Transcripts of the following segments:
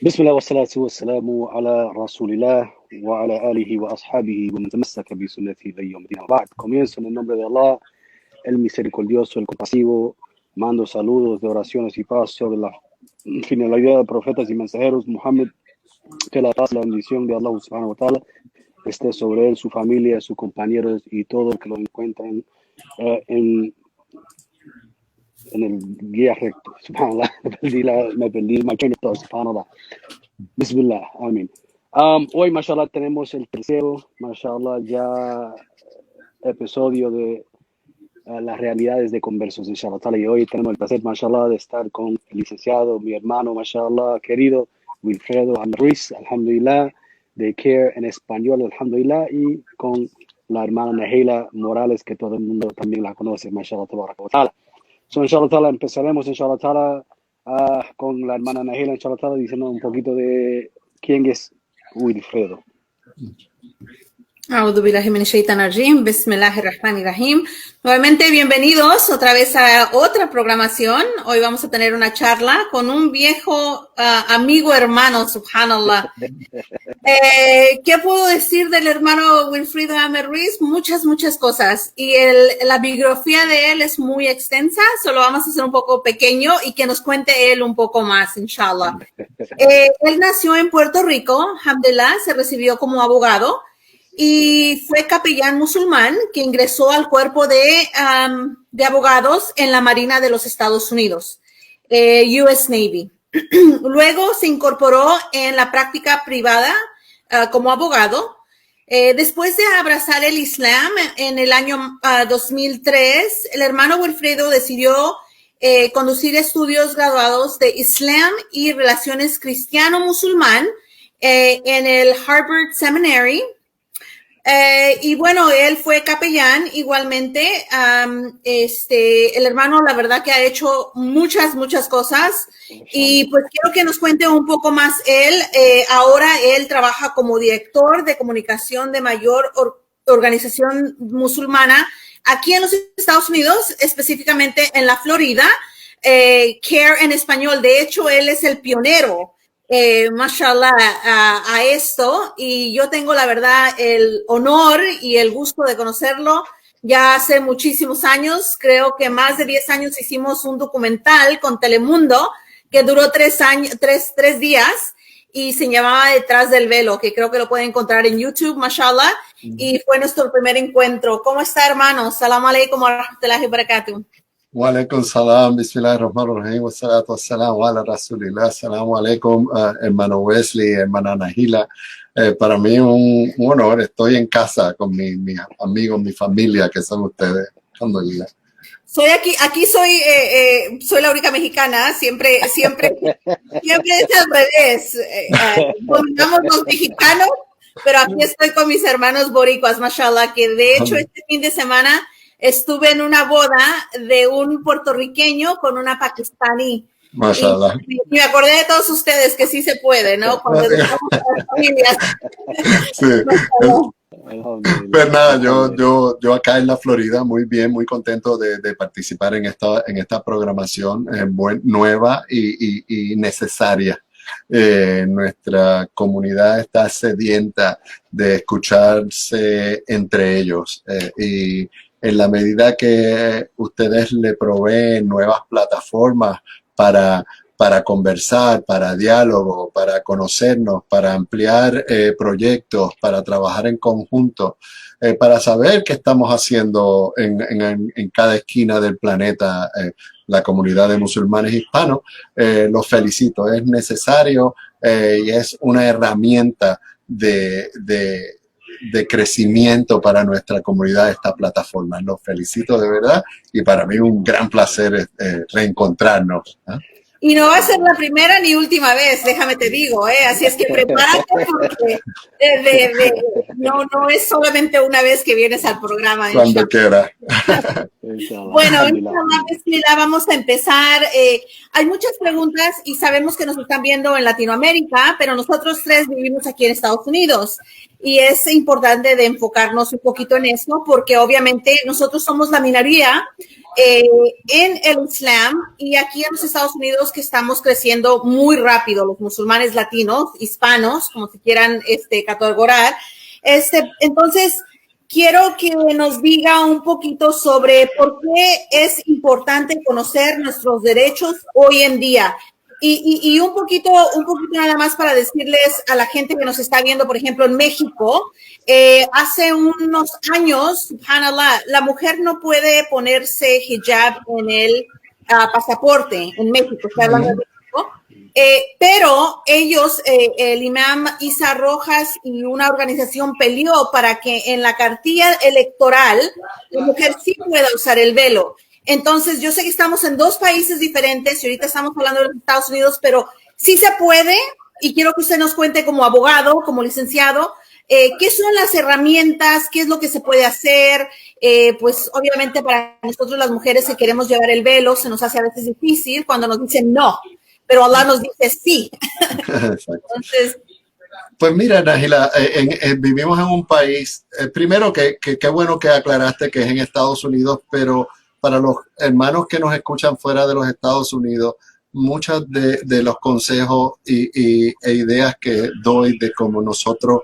بسم الله والصلاة والسلام على رسول الله وعلى آله وأصحابه ومن تمسك بسنته إلى يوم الدين. بعد, comienzo en el nombre de Allah, el misericordioso, el compasivo. Mando saludos de oraciones y paz sobre la finalidad de profetas y mensajeros Muhammad, que la paz y la bendición de Allah subhanahu wa ta'ala esté sobre él, su familia, sus compañeros y todos que lo encuentran en el guía recto. Subhanallah, me perdí my train of thought, subhanallah. Bismillah, amén. Hoy, mashallah, tenemos el tercero, mashallah, ya episodio de las realidades de conversos, inshallah. Y hoy tenemos el placer, mashallah, de estar con el licenciado, mi hermano, mashallah, querido, Wilfredo Ruiz, alhamdulillah, de CARE en español, alhamdulillah, y con la hermana Nahila Morales, que todo el mundo también la conoce, mashallah, ta'ala. So, inshallah, ta'ala, empezaremos, inshallah, ta'ala, con la hermana Nahila, inshallah, ta'ala, diciendo un poquito de quién es Wilfredo. A'udhu billahi minash shaitanir rajim. Bismillahir rahmanir rahim. Nuevamente, bienvenidos otra vez a otra programación. Hoy vamos a tener una charla con un viejo amigo hermano, subhanallah. ¿Qué puedo decir del hermano Wilfredo Ahmed Ruiz? Muchas cosas. Y la biografía de él es muy extensa, solo vamos a hacer un poco pequeño y que nos cuente él un poco más, inshallah. Él nació en Puerto Rico, alhamdulillah, se recibió como abogado y fue capellán musulmán que ingresó al cuerpo de abogados en la Marina de los Estados Unidos, US Navy. Luego se incorporó en la práctica privada como abogado. Después de abrazar el Islam en el año 2003, el hermano Wilfredo decidió conducir estudios graduados de Islam y Relaciones Cristiano-Musulmán en el Harvard Seminary. Y bueno, él fue capellán igualmente. El hermano, la verdad que ha hecho muchas cosas y pues quiero que nos cuente un poco más él. Ahora él trabaja como director de comunicación de mayor organización musulmana aquí en los Estados Unidos, específicamente en la Florida, CARE en español. De hecho, él es el pionero mashallah, a esto, y yo tengo la verdad el honor y el gusto de conocerlo ya hace muchísimos años. Creo que más de 10 años hicimos un documental con Telemundo que duró 3 días y se llamaba Detrás del Velo, que creo que lo pueden encontrar en YouTube, mashallah, y fue nuestro primer encuentro. ¿Cómo está, hermano? Salamu alaikum wa rahmatullahi wa barakatuh. Wa alaikum salam, bismillahirrahmanirrahim, wa salatu wa salam ala rasulillah, assalamu alaikum, hermano Wesley, hermana Nahila. Para mí es un honor, estoy en casa con mis amigos, mi familia, que son ustedes, alhamdulillah. Soy soy la única mexicana, siempre es al revés. Dominamos los mexicanos, pero aquí estoy con mis hermanos boricuas, mashallah, que de hecho este fin de semana estuve en una boda de un puertorriqueño con una pakistaní. Mashallah. Y me acordé de todos ustedes que sí se puede, ¿no? Cuando dejamos a las familias. Sí. Pues nada, yo acá en la Florida, muy bien, muy contento de participar en esta programación nueva y necesaria. Nuestra comunidad está sedienta de escucharse entre ellos y en la medida que ustedes le proveen nuevas plataformas para conversar, para diálogo, para conocernos, para ampliar proyectos, para trabajar en conjunto, para saber qué estamos haciendo en cada esquina del planeta, la comunidad de musulmanes hispanos, los felicito. Es necesario y es una herramienta de crecimiento para nuestra comunidad esta plataforma. Los felicito de verdad y para mí un gran placer reencontrarnos. Y no va a ser la primera ni última vez, déjame te digo, así es que prepárate porque no es solamente una vez que vienes al programa. Cuando quiera. Bueno, vamos a empezar. Hay muchas preguntas y sabemos que nos están viendo en Latinoamérica, pero nosotros tres vivimos aquí en Estados Unidos y es importante de enfocarnos un poquito en eso porque obviamente nosotros somos la minoría eh, en el Islam y aquí en los Estados Unidos que estamos creciendo muy rápido, los musulmanes latinos, hispanos, como se quieran categorizar. Entonces, quiero que nos diga un poquito sobre por qué es importante conocer nuestros derechos hoy en día. Y un poquito nada más para decirles a la gente que nos está viendo, por ejemplo, en México, hace unos años, subhanallah, la mujer no puede ponerse hijab en el pasaporte en México, está hablando de México. Pero ellos, el imam Isa Rojas y una organización peleó para que en la cartilla electoral la mujer sí pueda usar el velo. Entonces, yo sé que estamos en dos países diferentes y ahorita estamos hablando de los Estados Unidos, pero sí se puede y quiero que usted nos cuente como abogado, como licenciado, qué son las herramientas, qué es lo que se puede hacer. Pues obviamente para nosotros las mujeres que queremos llevar el velo se nos hace a veces difícil cuando nos dicen no, pero Allah nos dice sí. Entonces, pues mira, Nájila, vivimos en un país, primero que bueno que aclaraste que es en Estados Unidos, pero para los hermanos que nos escuchan fuera de los Estados Unidos, muchos de los consejos e ideas que doy de cómo nosotros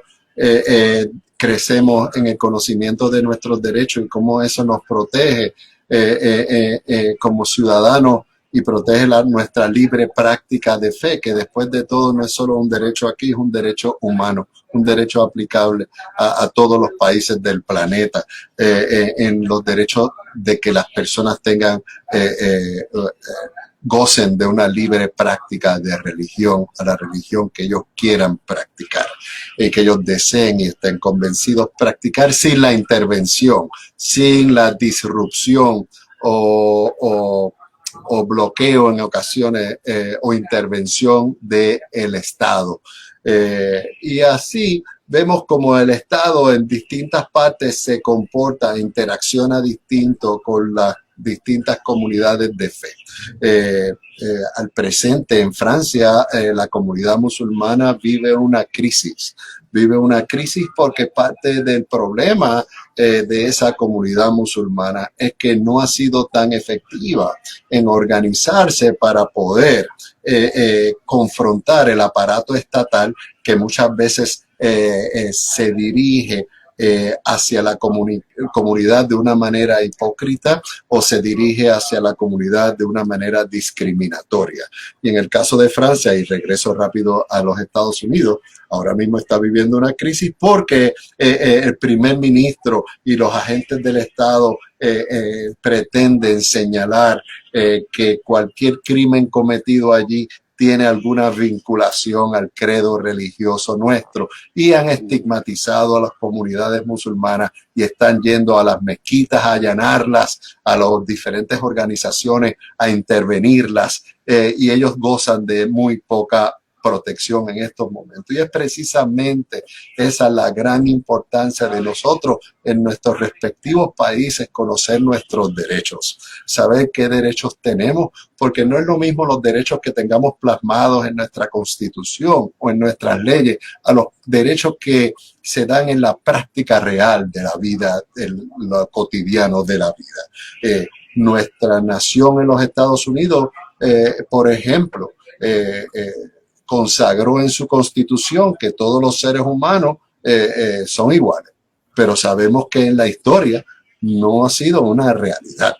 crecemos en el conocimiento de nuestros derechos y cómo eso nos protege como ciudadanos y protege nuestra libre práctica de fe, que después de todo no es solo un derecho aquí, es un derecho humano, un derecho aplicable a todos los países del planeta, en los derechos de que las personas tengan, gocen de una libre práctica de religión, a la religión que ellos quieran practicar, que ellos deseen y estén convencidos practicar sin la intervención, sin la disrupción o bloqueo en ocasiones o intervención del Estado. Y así vemos como el Estado en distintas partes se comporta, interacciona distinto con las distintas comunidades de fe. Al presente en Francia, la comunidad musulmana vive una crisis porque parte del problema de esa comunidad musulmana es que no ha sido tan efectiva en organizarse para poder confrontar el aparato estatal que muchas veces se dirige hacia la comunidad de una manera hipócrita o se dirige hacia la comunidad de una manera discriminatoria. Y en el caso de Francia, y regreso rápido a los Estados Unidos, ahora mismo está viviendo una crisis porque el primer ministro y los agentes del Estado pretenden señalar que cualquier crimen cometido allí tiene alguna vinculación al credo religioso nuestro y han estigmatizado a las comunidades musulmanas y están yendo a las mezquitas a allanarlas, a las diferentes organizaciones a intervenirlas y ellos gozan de muy poca protección en estos momentos. Y es precisamente esa la gran importancia de nosotros en nuestros respectivos países, conocer nuestros derechos, saber qué derechos tenemos, porque no es lo mismo los derechos que tengamos plasmados en nuestra Constitución o en nuestras leyes a los derechos que se dan en la práctica real de la vida, en lo cotidiano de la vida. Nuestra nación en los Estados Unidos, por ejemplo, consagró en su Constitución que todos los seres humanos son iguales, pero sabemos que en la historia no ha sido una realidad.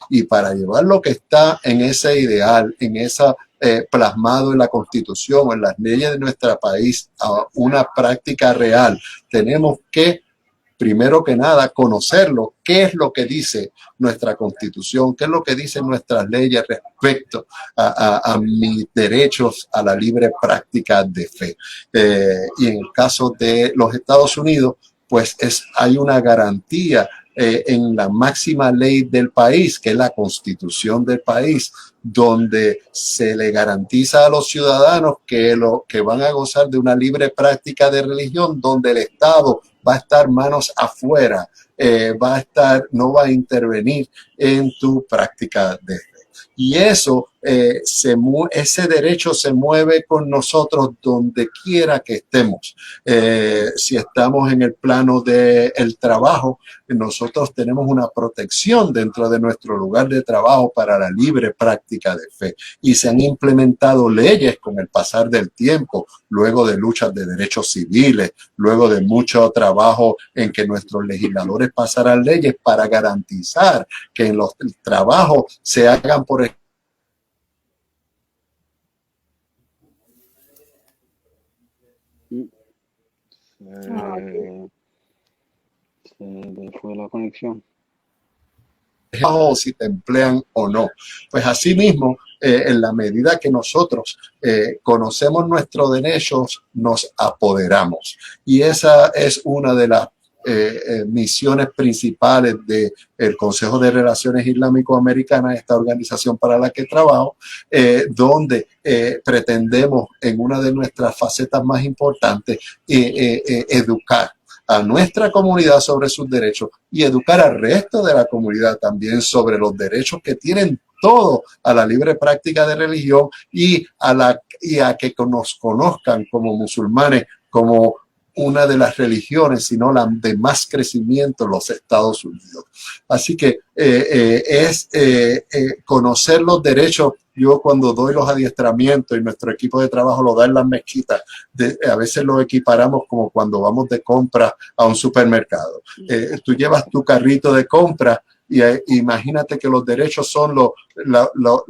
Y para llevar lo que está en ese ideal, en esa plasmado en la Constitución, en las leyes de nuestro país, a una práctica real, tenemos que, primero que nada, conocerlo, qué es lo que dice nuestra Constitución, qué es lo que dicen nuestras leyes respecto a mis derechos a la libre práctica de fe. Y en el caso de los Estados Unidos, pues hay una garantía en la máxima ley del país, que es la Constitución del país, donde se le garantiza a los ciudadanos que van a gozar de una libre práctica de religión, donde el Estado va a estar manos afuera, no va a intervenir en tu práctica de fe. Y eso, ese derecho se mueve con nosotros donde quiera que estemos. Si estamos en el plano del trabajo, nosotros tenemos una protección dentro de nuestro lugar de trabajo para la libre práctica de fe. Y se han implementado leyes con el pasar del tiempo, luego de luchas de derechos civiles, luego de mucho trabajo en que nuestros legisladores pasaran leyes para garantizar que en los trabajos se hagan por se fue la conexión. O si te emplean o no. Pues asimismo, en la medida que nosotros conocemos nuestros derechos, nos apoderamos. Y esa es una de las misiones principales del Consejo de Relaciones Islámico-Americanas, esta organización para la que trabajo, donde pretendemos en una de nuestras facetas más importantes educar a nuestra comunidad sobre sus derechos y educar al resto de la comunidad también sobre los derechos que tienen todos a la libre práctica de religión y a que nos conozcan como musulmanes, como una de las religiones, sino la de más crecimiento en los Estados Unidos. Así que conocer los derechos. Yo cuando doy los adiestramientos y nuestro equipo de trabajo lo da en las mezquitas, a veces lo equiparamos como cuando vamos de compra a un supermercado. Tú llevas tu carrito de compra y imagínate que los derechos son los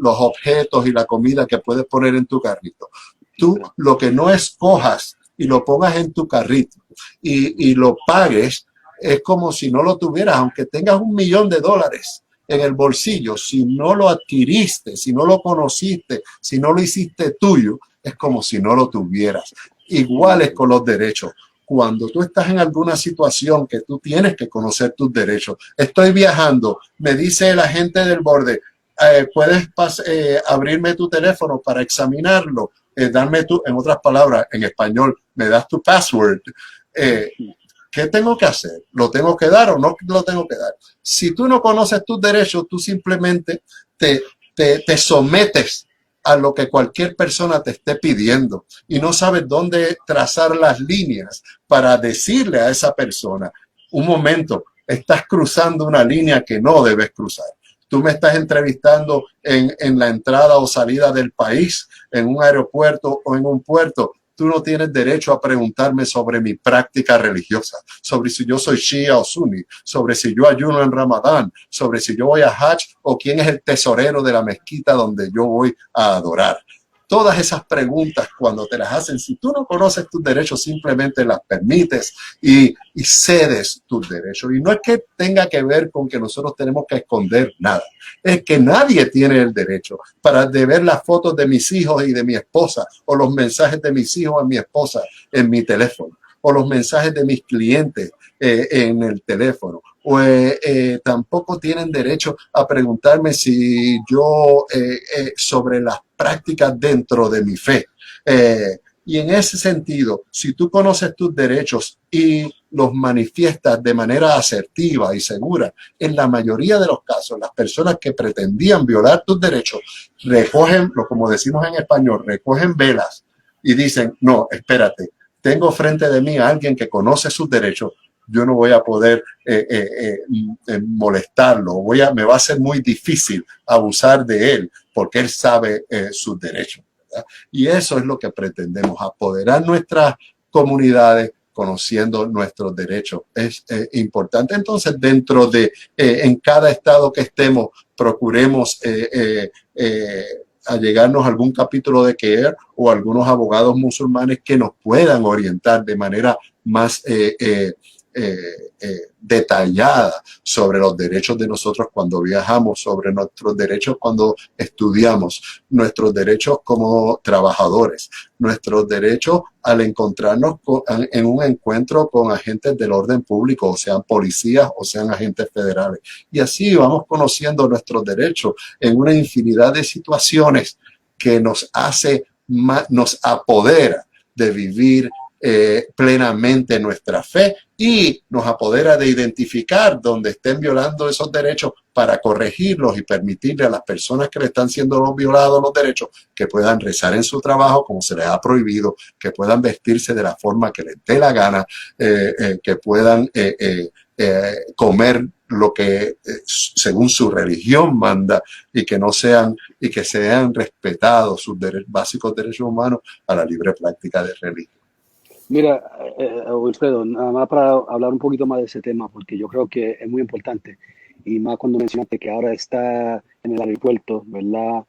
objetos y la comida que puedes poner en tu carrito. Tú lo que no escojas y lo pongas en tu carrito y lo pagues, es como si no lo tuvieras, aunque tengas $1.000.000 en el bolsillo. Si no lo adquiriste, si no lo conociste, si no lo hiciste tuyo, es como si no lo tuvieras. Igual es con los derechos. Cuando tú estás en alguna situación que tú tienes que conocer tus derechos. Estoy viajando, me dice el agente del borde, ¿puedes abrirme tu teléfono para examinarlo? Darme en otras palabras, en español, me das tu password. ¿Qué tengo que hacer? ¿Lo tengo que dar o no lo tengo que dar? Si tú no conoces tus derechos, tú simplemente te sometes a lo que cualquier persona te esté pidiendo y no sabes dónde trazar las líneas para decirle a esa persona, un momento, estás cruzando una línea que no debes cruzar. Tú me estás entrevistando en la entrada o salida del país, en un aeropuerto o en un puerto. Tú no tienes derecho a preguntarme sobre mi práctica religiosa, sobre si yo soy shia o sunni, sobre si yo ayuno en Ramadán, sobre si yo voy a Hajj o quién es el tesorero de la mezquita donde yo voy a adorar. Todas esas preguntas, cuando te las hacen, si tú no conoces tus derechos, simplemente las permites y cedes tus derechos. Y no es que tenga que ver con que nosotros tenemos que esconder nada. Es que nadie tiene el derecho de ver las fotos de mis hijos y de mi esposa, o los mensajes de mis hijos a mi esposa en mi teléfono, o los mensajes de mis clientes en el teléfono. Tampoco tienen derecho a preguntarme si yo sobre las prácticas dentro de mi fe. Y en ese sentido, si tú conoces tus derechos y los manifiestas de manera asertiva y segura, en la mayoría de los casos, las personas que pretendían violar tus derechos recogen, como decimos en español, recogen velas y dicen, no, espérate, tengo frente de mí a alguien que conoce sus derechos, yo no voy a poder molestarlo, me va a ser muy difícil abusar de él porque él sabe sus derechos, ¿verdad? Y eso es lo que pretendemos, apoderar nuestras comunidades conociendo nuestros derechos. Es importante. Entonces, dentro de, en cada estado que estemos, procuremos allegarnos a algún capítulo de CARE o algunos abogados musulmanes que nos puedan orientar de manera más detallada sobre los derechos de nosotros cuando viajamos, sobre nuestros derechos cuando estudiamos, nuestros derechos como trabajadores, nuestros derechos al encontrarnos en un encuentro con agentes del orden público, o sean policías o sean agentes federales. Y así vamos conociendo nuestros derechos en una infinidad de situaciones que nos apodera de vivir plenamente nuestra fe y nos apodera de identificar donde estén violando esos derechos para corregirlos y permitirle a las personas que le están siendo violados los derechos que puedan rezar en su trabajo como se les ha prohibido, que puedan vestirse de la forma que les dé la gana, que puedan comer lo que según su religión manda y que no sean y que sean respetados sus básicos derechos humanos a la libre práctica de religión. Mira, Wilfredo, nada más para hablar un poquito más de ese tema, porque yo creo que es muy importante, y más cuando mencionaste que ahora está en el aeropuerto, ¿verdad?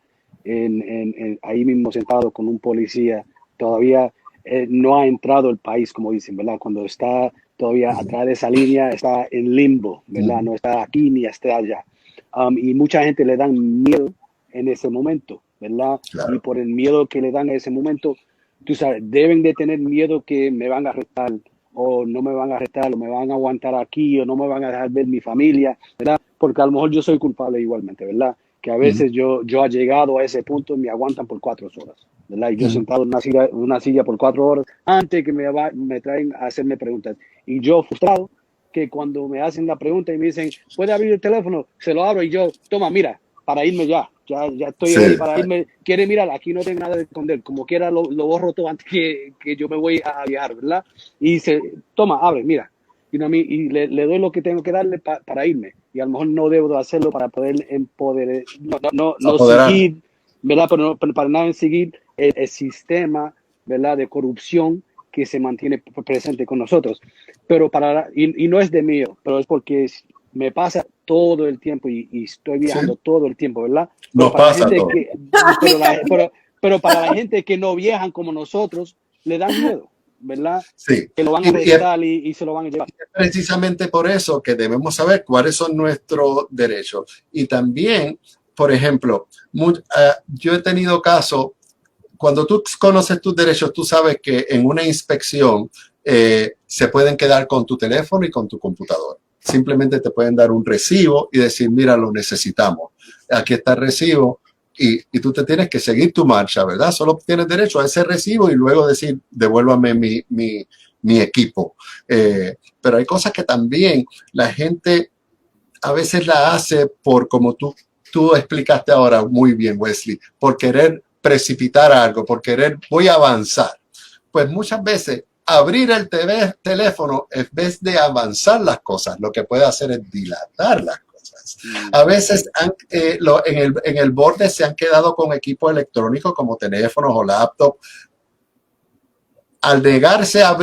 Ahí mismo sentado con un policía, todavía no ha entrado al país, como dicen, ¿verdad? Cuando está todavía atrás de esa línea, está en limbo, ¿verdad? No está aquí ni está allá. Y mucha gente le dan miedo en ese momento, ¿verdad? Claro. Y por el miedo que le dan en ese momento, tú sabes, deben de tener miedo que me van a arrestar o no me van a arrestar o me van a aguantar aquí o no me van a dejar ver mi familia, ¿verdad? Porque a lo mejor yo soy culpable igualmente, ¿verdad? Que a veces yo he llegado a ese punto y me aguantan por 4 horas, ¿verdad? Y yo sentado en una silla por 4 horas antes que me traen a hacerme preguntas. Y yo frustrado que cuando me hacen la pregunta y me dicen, ¿puede abrir el teléfono? Se lo abro y yo, toma, mira, para irme ya estoy ready para irme. Quiere mirar, aquí no tengo nada de esconder. Como quiera lo borro todo antes que yo me voy a viajar, ¿verdad? Y dice, toma, abre, mira. Y le doy lo que tengo que darle para irme. Y a lo mejor no debo de hacerlo para poder empoderar, no seguir, ¿verdad? Pero para nada seguir el sistema, ¿verdad? De corrupción que se mantiene presente con nosotros. Pero y no es de mío, pero es porque me pasa todo el tiempo y estoy viajando todo el tiempo, ¿verdad? Nos pasa todo. Pero para la gente que no viajan como nosotros, le dan miedo, ¿verdad? Sí. Que lo van a arrestar y se lo van a llevar. Precisamente por eso que debemos saber cuáles son nuestros derechos. Y también, por ejemplo, yo he tenido casos, cuando tú conoces tus derechos, tú sabes que en una inspección se pueden quedar con tu teléfono y con tu computadora. Simplemente te pueden dar un recibo y decir, mira, lo necesitamos. Aquí está el recibo y tú te tienes que seguir tu marcha, ¿verdad? Solo tienes derecho a ese recibo y luego decir, devuélvame mi equipo. Pero hay cosas que también la gente a veces la hace por, como tú explicaste ahora muy bien, Wesley, por querer precipitar algo, por querer, voy a avanzar. Pues muchas veces abrir el teléfono en vez de avanzar las cosas, lo que puede hacer es dilatar las cosas. A veces en el borde se han quedado con equipos electrónicos como teléfonos o laptops. Al negarse a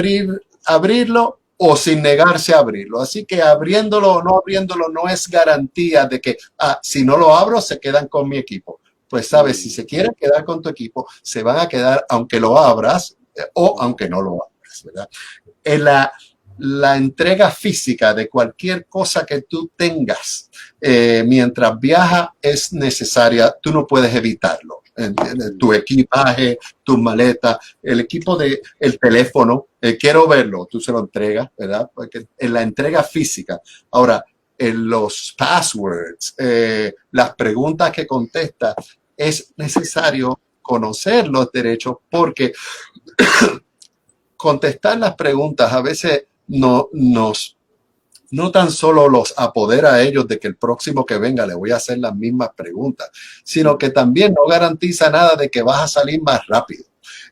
abrirlo o sin negarse a abrirlo. Así que abriéndolo o no abriéndolo no es garantía de que si no lo abro se quedan con mi equipo. Pues sabes, si se quieren quedar con tu equipo, se van a quedar aunque lo abras o aunque no lo abras. ¿Verdad? La entrega física de cualquier cosa que tú tengas mientras viajas es necesaria, tú no puedes evitarlo. Tu equipaje, tus maletas, el equipo el teléfono, quiero verlo, tú se lo entregas, ¿verdad? Porque en la entrega física. Ahora, en los passwords, las preguntas que contesta, es necesario conocer los derechos porque contestar las preguntas a veces no tan solo los apodera a ellos de que el próximo que venga le voy a hacer las mismas preguntas, sino que también no garantiza nada de que vas a salir más rápido.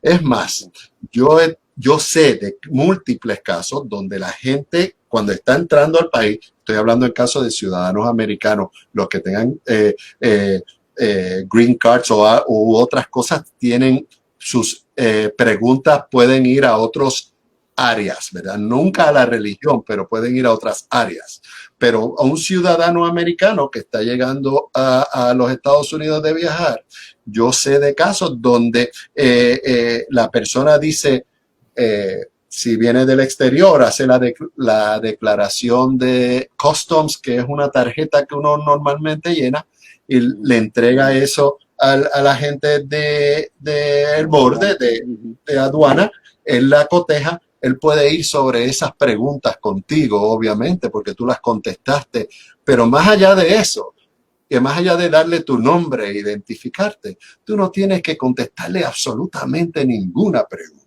Es más, yo sé de múltiples casos donde la gente cuando está entrando al país, estoy hablando en caso de ciudadanos americanos, los que tengan green cards u otras cosas, tienen sus preguntas, pueden ir a otros áreas, ¿verdad? Nunca a la religión, pero pueden ir a otras áreas. Pero a un ciudadano americano que está llegando a los Estados Unidos de viajar, yo sé de casos donde la persona dice, si viene del exterior, hace la declaración de customs, que es una tarjeta que uno normalmente llena, y le entrega eso a la gente del borde de aduana, él la coteja, él puede ir sobre esas preguntas contigo, obviamente, porque tú las contestaste, pero más allá de eso, que más allá de darle tu nombre e identificarte, tú no tienes que contestarle absolutamente ninguna pregunta.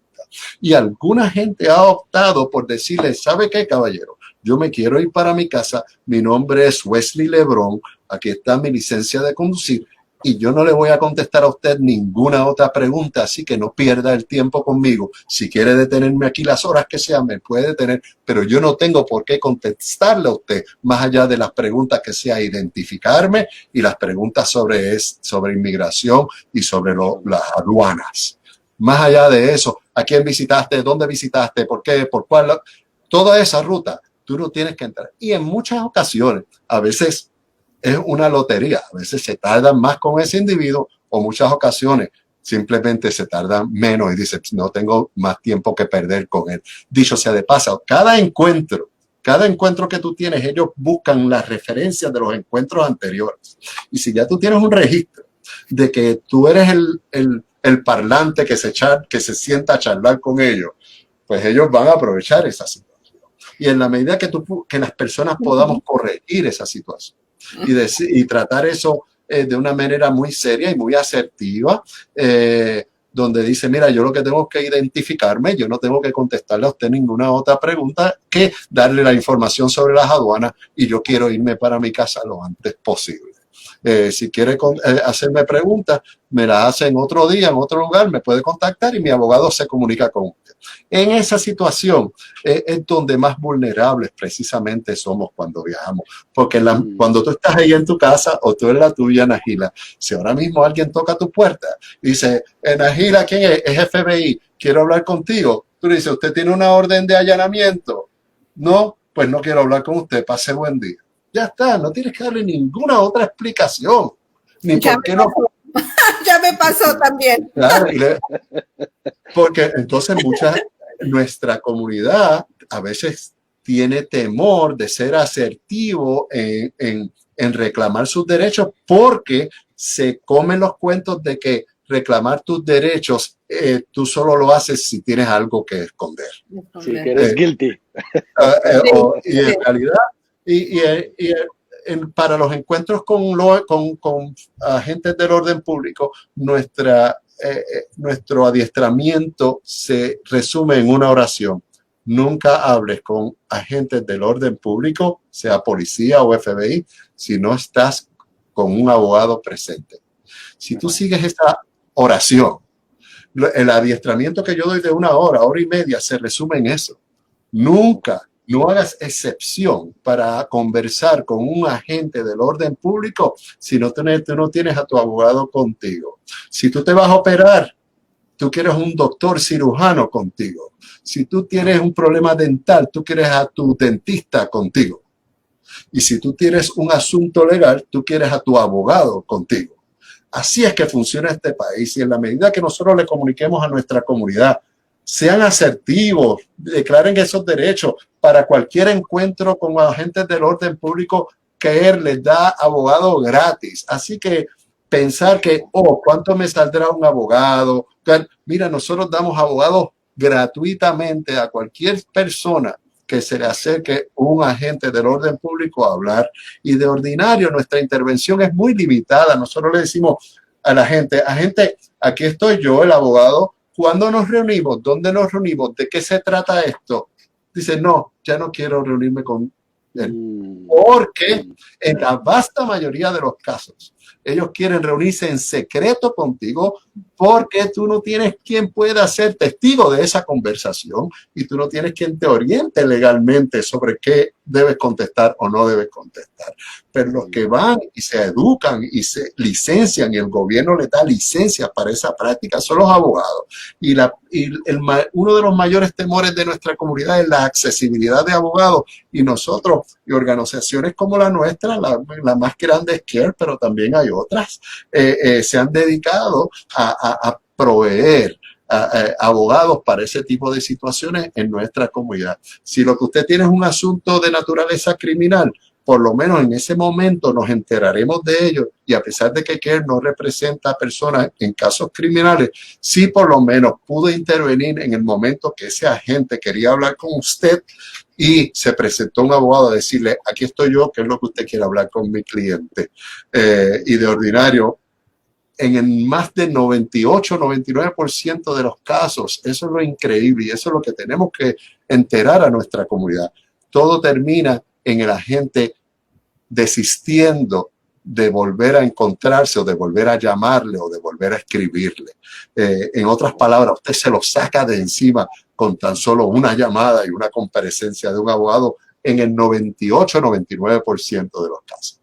Y alguna gente ha optado por decirle, ¿sabe qué, caballero? Yo me quiero ir para mi casa, mi nombre es Wesley Lebron, aquí está mi licencia de conducir y yo no le voy a contestar a usted ninguna otra pregunta, así que no pierda el tiempo conmigo. Si quiere detenerme aquí las horas que sea, me puede detener, pero yo no tengo por qué contestarle a usted, más allá de las preguntas que sea identificarme y las preguntas sobre inmigración y sobre las aduanas. Más allá de eso, ¿a quién visitaste? ¿Dónde visitaste? ¿Por qué? ¿Por cuál? Toda esa ruta, tú no tienes que entrar. Y en muchas ocasiones, a veces es una lotería. A veces se tardan más con ese individuo o muchas ocasiones simplemente se tardan menos y dice, no tengo más tiempo que perder con él. Dicho sea de paso, cada encuentro que tú tienes, ellos buscan las referencias de los encuentros anteriores. Y si ya tú tienes un registro de que tú eres el parlante que se sienta a charlar con ellos, pues ellos van a aprovechar esa situación. Y en la medida que las personas podamos corregir esa situación, y tratar eso de una manera muy seria y muy asertiva, donde dice, mira, yo lo que tengo que identificarme, yo no tengo que contestarle a usted ninguna otra pregunta que darle la información sobre las aduanas y yo quiero irme para mi casa lo antes posible. Si quiere hacerme preguntas, me las hace en otro día, en otro lugar, me puede contactar y mi abogado se comunica con usted. En esa situación es donde más vulnerables precisamente somos cuando viajamos, porque cuando tú estás ahí en tu casa o tú en la tuya, Najila, si ahora mismo alguien toca tu puerta y dice, Najila, ¿quién es? Es FBI, quiero hablar contigo. Tú le dices, ¿usted tiene una orden de allanamiento? No, pues no quiero hablar con usted, pase buen día. Ya está, no tienes que darle ninguna otra explicación. Ni por qué no. Ya me pasó también. Claro, porque entonces nuestra comunidad a veces tiene temor de ser asertivo en reclamar sus derechos porque se comen los cuentos de que reclamar tus derechos tú solo lo haces si tienes algo que esconder. Sí, que eres guilty. Y en realidad para los encuentros con agentes del orden público, nuestro adiestramiento se resume en una oración. Nunca hables con agentes del orden público, sea policía o FBI, si no estás con un abogado presente. Si tú sigues esta oración, el adiestramiento que yo doy de 1 hora, hora y media, se resume en eso. Nunca. No hagas excepción para conversar con un agente del orden público si tú no tienes a tu abogado contigo. Si tú te vas a operar, tú quieres un doctor cirujano contigo. Si tú tienes un problema dental, tú quieres a tu dentista contigo. Y si tú tienes un asunto legal, tú quieres a tu abogado contigo. Así es que funciona este país y en la medida que nosotros le comuniquemos a nuestra comunidad, sean asertivos, declaren esos derechos para cualquier encuentro con agentes del orden público que él les da abogado gratis. Así que pensar que, ¿cuánto me saldrá un abogado? Mira, nosotros damos abogados gratuitamente a cualquier persona que se le acerque un agente del orden público a hablar. Y de ordinario nuestra intervención es muy limitada. Nosotros le decimos a la gente, aquí estoy yo, el abogado. ¿Cuándo nos reunimos? ¿Dónde nos reunimos? ¿De qué se trata esto? Dice, no, ya no quiero reunirme con él. Porque en la vasta mayoría de los casos, ellos quieren reunirse en secreto contigo porque tú no tienes quien pueda ser testigo de esa conversación y tú no tienes quien te oriente legalmente sobre qué debes contestar o no debes contestar. Pero los que van y se educan y se licencian y el gobierno le da licencias para esa práctica son los abogados. Y uno de los mayores temores de nuestra comunidad es la accesibilidad de abogados y nosotros y organizaciones como la nuestra, la más grande es CARE, pero también hay otras, se han dedicado a proveer abogados para ese tipo de situaciones en nuestra comunidad. Si lo que usted tiene es un asunto de naturaleza criminal, por lo menos en ese momento nos enteraremos de ello y a pesar de que CARE no representa a personas en casos criminales, sí por lo menos pudo intervenir en el momento que ese agente quería hablar con usted y se presentó un abogado a decirle, aquí estoy yo, ¿qué es lo que usted quiere hablar con mi cliente? Y de ordinario, en el más del 98-99% de los casos. Eso es lo increíble y eso es lo que tenemos que enterar a nuestra comunidad. Todo termina en el agente desistiendo de volver a encontrarse o de volver a llamarle o de volver a escribirle. En otras palabras, usted se lo saca de encima con tan solo una llamada y una comparecencia de un abogado en el 98-99% de los casos.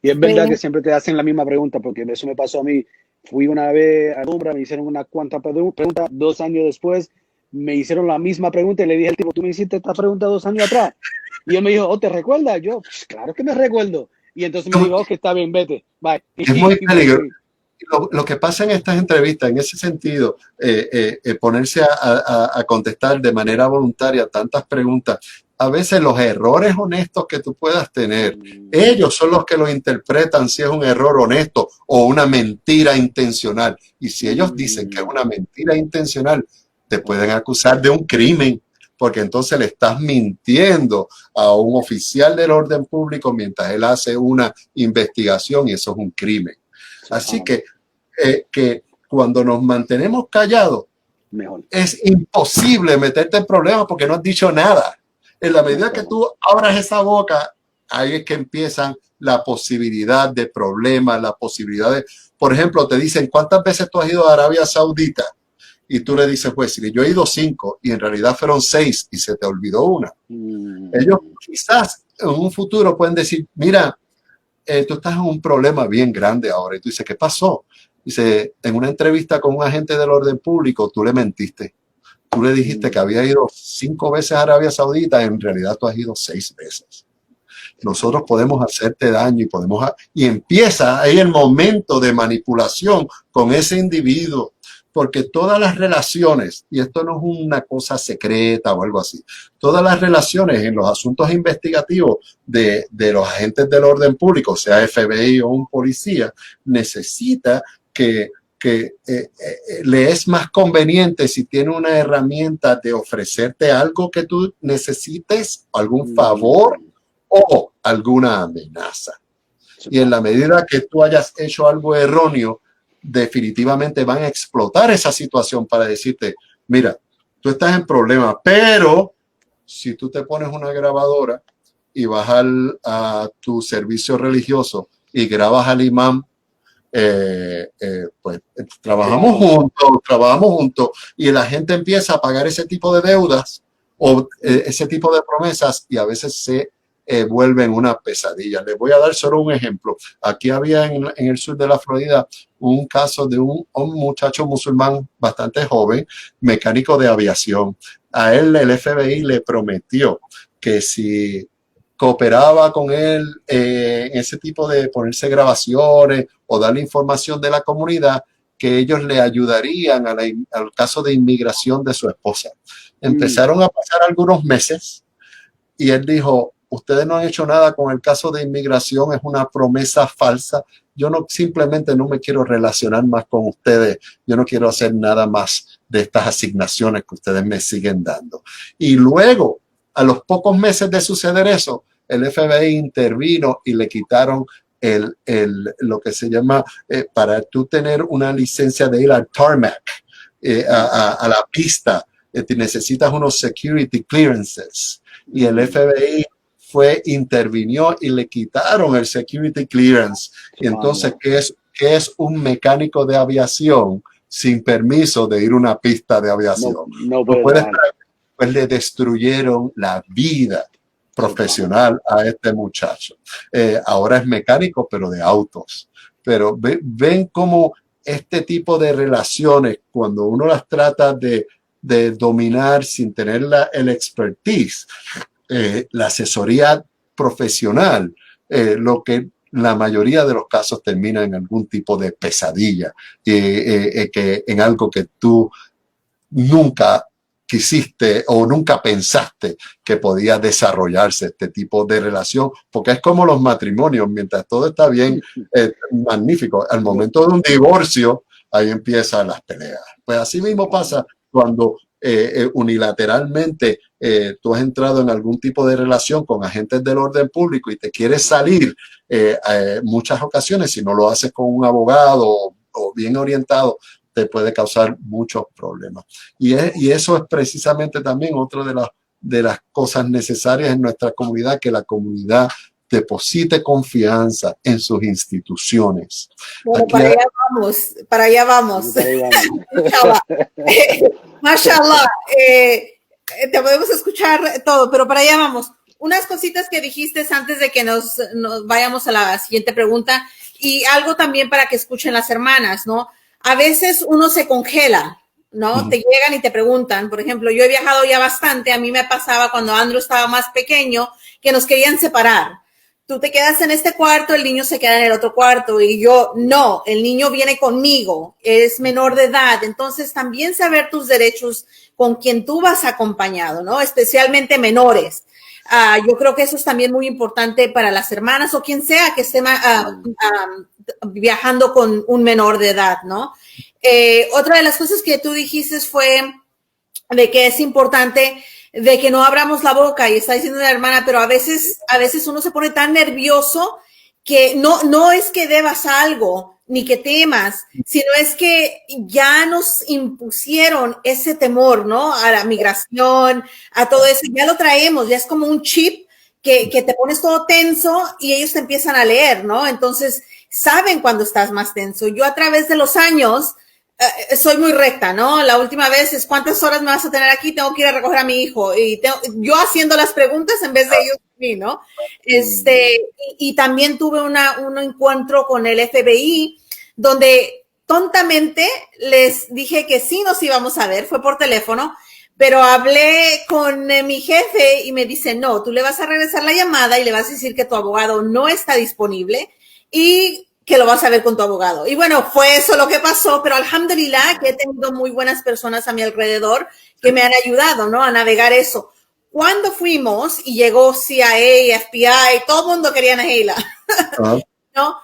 Y es verdad que siempre te hacen la misma pregunta, porque eso me pasó a mí. Fui una vez a Umbra, me hicieron unas cuantas preguntas, 2 años después me hicieron la misma pregunta y le dije al tipo, tú me hiciste esta pregunta 2 años atrás. Y él me dijo, ¿te recuerdas? Yo, pues, claro que me recuerdo. Y entonces me dijo, ok, está bien, vete, bye. Es muy peligroso. Lo que pasa en estas entrevistas, en ese sentido, ponerse a contestar de manera voluntaria tantas preguntas, a veces los errores honestos que tú puedas tener, ellos son los que lo interpretan si es un error honesto o una mentira intencional. Y si ellos dicen que es una mentira intencional, te pueden acusar de un crimen, porque entonces le estás mintiendo a un oficial del orden público mientras él hace una investigación y eso es un crimen. Así que cuando nos mantenemos callados, mejor. Es imposible meterte en problemas porque no has dicho nada. En la medida que tú abras esa boca, ahí es que empiezan la posibilidad de problemas, la posibilidad de, por ejemplo, te dicen, ¿cuántas veces tú has ido a Arabia Saudita? Y tú le dices, pues, yo he ido 5 y en realidad fueron 6 y se te olvidó una. Ellos quizás en un futuro pueden decir, mira, tú estás en un problema bien grande ahora. Y tú dices, ¿qué pasó? Dice, en una entrevista con un agente del orden público, tú le mentiste. Tú le dijiste que había ido 5 veces a Arabia Saudita, en realidad tú has ido 6 veces. Nosotros podemos hacerte daño y empieza ahí el momento de manipulación con ese individuo, porque todas las relaciones, y esto no es una cosa secreta o algo así, todas las relaciones en los asuntos investigativos de los agentes del orden público, sea FBI o un policía, necesita que le es más conveniente si tiene una herramienta de ofrecerte algo que tú necesites, algún favor o alguna amenaza. Y en la medida que tú hayas hecho algo erróneo, definitivamente van a explotar esa situación para decirte, mira, tú estás en problemas, pero si tú te pones una grabadora y vas a tu servicio religioso y grabas al imán, pues trabajamos juntos y la gente empieza a pagar ese tipo de deudas o ese tipo de promesas y a veces se vuelven una pesadilla. Les voy a dar solo un ejemplo. Aquí había en el sur de la Florida un caso de un muchacho musulmán bastante joven, mecánico de aviación. A él el FBI le prometió que si cooperaba con él en ese tipo de ponerse grabaciones o darle información de la comunidad, que ellos le ayudarían al caso de inmigración de su esposa. Empezaron a pasar algunos meses y él dijo, ustedes no han hecho nada con el caso de inmigración, es una promesa falsa. Yo simplemente no me quiero relacionar más con ustedes. Yo no quiero hacer nada más de estas asignaciones que ustedes me siguen dando. Y luego, a los pocos meses de suceder eso, el FBI intervino y le quitaron lo que se llama, para tú tener una licencia de ir al tarmac, a la pista, necesitas unos security clearances. Y el FBI intervinió y le quitaron el security clearance. Y entonces, ¿qué es un mecánico de aviación sin permiso de ir a una pista de aviación? Pues le destruyeron la vida profesional a este muchacho. Ahora es mecánico, pero de autos. Pero ven cómo este tipo de relaciones, cuando uno las trata de dominar sin tener el expertise, la asesoría profesional, lo que la mayoría de los casos termina en algún tipo de pesadilla, en algo que tú nunca quisiste o nunca pensaste que podía desarrollarse este tipo de relación, porque es como los matrimonios, mientras todo está bien, magnífico, al momento de un divorcio, ahí empiezan las peleas. Pues así mismo pasa cuando unilateralmente tú has entrado en algún tipo de relación con agentes del orden público y te quieres salir, muchas ocasiones, si no lo haces con un abogado o bien orientado, te puede causar muchos problemas. Y eso es precisamente también otra de las cosas necesarias en nuestra comunidad, que la comunidad deposite confianza en sus instituciones. Bueno, para allá vamos, para allá vamos. Mashallah. Mashallah. Te podemos escuchar todo, pero para allá vamos. Unas cositas que dijiste antes de que nos vayamos a la siguiente pregunta, y algo también para que escuchen las hermanas, ¿no? A veces uno se congela, ¿no? Te llegan y te preguntan. Por ejemplo, yo he viajado ya bastante. A mí me pasaba cuando Andrew estaba más pequeño que nos querían separar. Tú te quedas en este cuarto, el niño se queda en el otro cuarto, y yo, no, el niño viene conmigo, es menor de edad. Entonces también saber tus derechos con quien tú vas acompañado, ¿no? Especialmente menores. Yo creo que eso es también muy importante para las hermanas o quien sea que esté viajando con un menor de edad, ¿no? Otra de las cosas que tú dijiste fue de que es importante de que no abramos la boca, y está diciendo la hermana, pero a veces uno se pone tan nervioso que no es que debas algo ni que temas, sino es que ya nos impusieron ese temor, ¿no? A la migración, a todo eso, ya lo traemos, ya es como un chip que te pones todo tenso y ellos te empiezan a leer, ¿no? Entonces saben cuando estás más tenso. Yo a través de los años soy muy recta, ¿no? La última vez es ¿cuántas horas me vas a tener aquí? Tengo que ir a recoger a mi hijo, y yo haciendo las preguntas en vez de ellos a mí, ¿no? Y también tuve un encuentro con el FBI donde tontamente les dije que sí nos íbamos a ver, fue por teléfono, pero hablé con mi jefe y me dice, no, tú le vas a regresar la llamada y le vas a decir que tu abogado no está disponible y que lo vas a ver con tu abogado. Y bueno, fue eso lo que pasó, pero alhamdulillah que he tenido muy buenas personas a mi alrededor que me han ayudado, ¿no? A navegar eso. Cuando fuimos y llegó CIA, FBI, todo el mundo quería a Nahila, ¿no?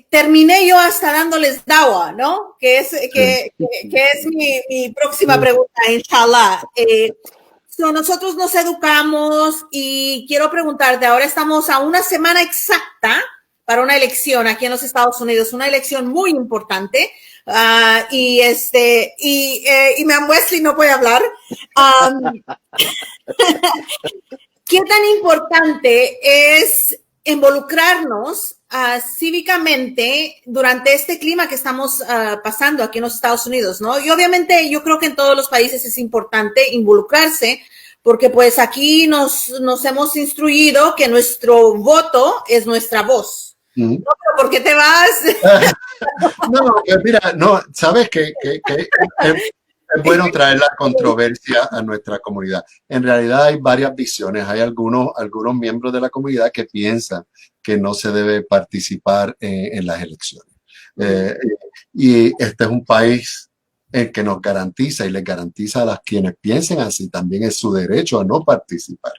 Terminé yo hasta dándoles dawa, ¿no? Que es mi próxima pregunta, inshallah. Nosotros nos educamos y quiero preguntarte, ahora estamos a una semana exacta para una elección aquí en los Estados Unidos, una elección muy importante, y Imam Wesley no puede hablar. ¿Qué tan importante es involucrarnos cívicamente durante este clima que estamos pasando aquí en los Estados Unidos, ¿no? Y obviamente yo creo que en todos los países es importante involucrarse, porque pues aquí nos hemos instruido que nuestro voto es nuestra voz. No, pero ¿por qué te vas? No, mira, no, sabes que es bueno traer la controversia a nuestra comunidad. En realidad hay varias visiones. Hay algunos miembros de la comunidad que piensan que no se debe participar en las elecciones. Y este es un país que nos garantiza y les garantiza a quienes piensen así, también es su derecho a no participar.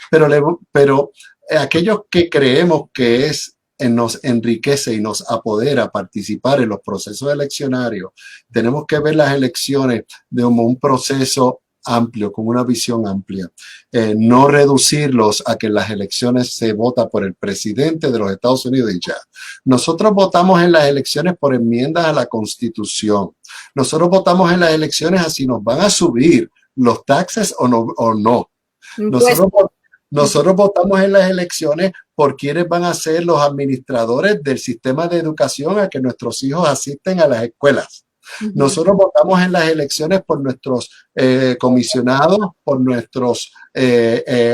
Pero aquellos que creemos que nos enriquece y nos apodera participar en los procesos eleccionarios, tenemos que ver las elecciones como un proceso amplio, con una visión amplia. No reducirlos a que en las elecciones se vota por el presidente de los Estados Unidos y ya. Nosotros votamos en las elecciones por enmiendas a la Constitución. Nosotros votamos en las elecciones a si nos van a subir los taxes o no. Nosotros votamos en las elecciones por quienes van a ser los administradores del sistema de educación a que nuestros hijos asisten a las escuelas. Nosotros votamos en las elecciones por nuestros comisionados, por nuestros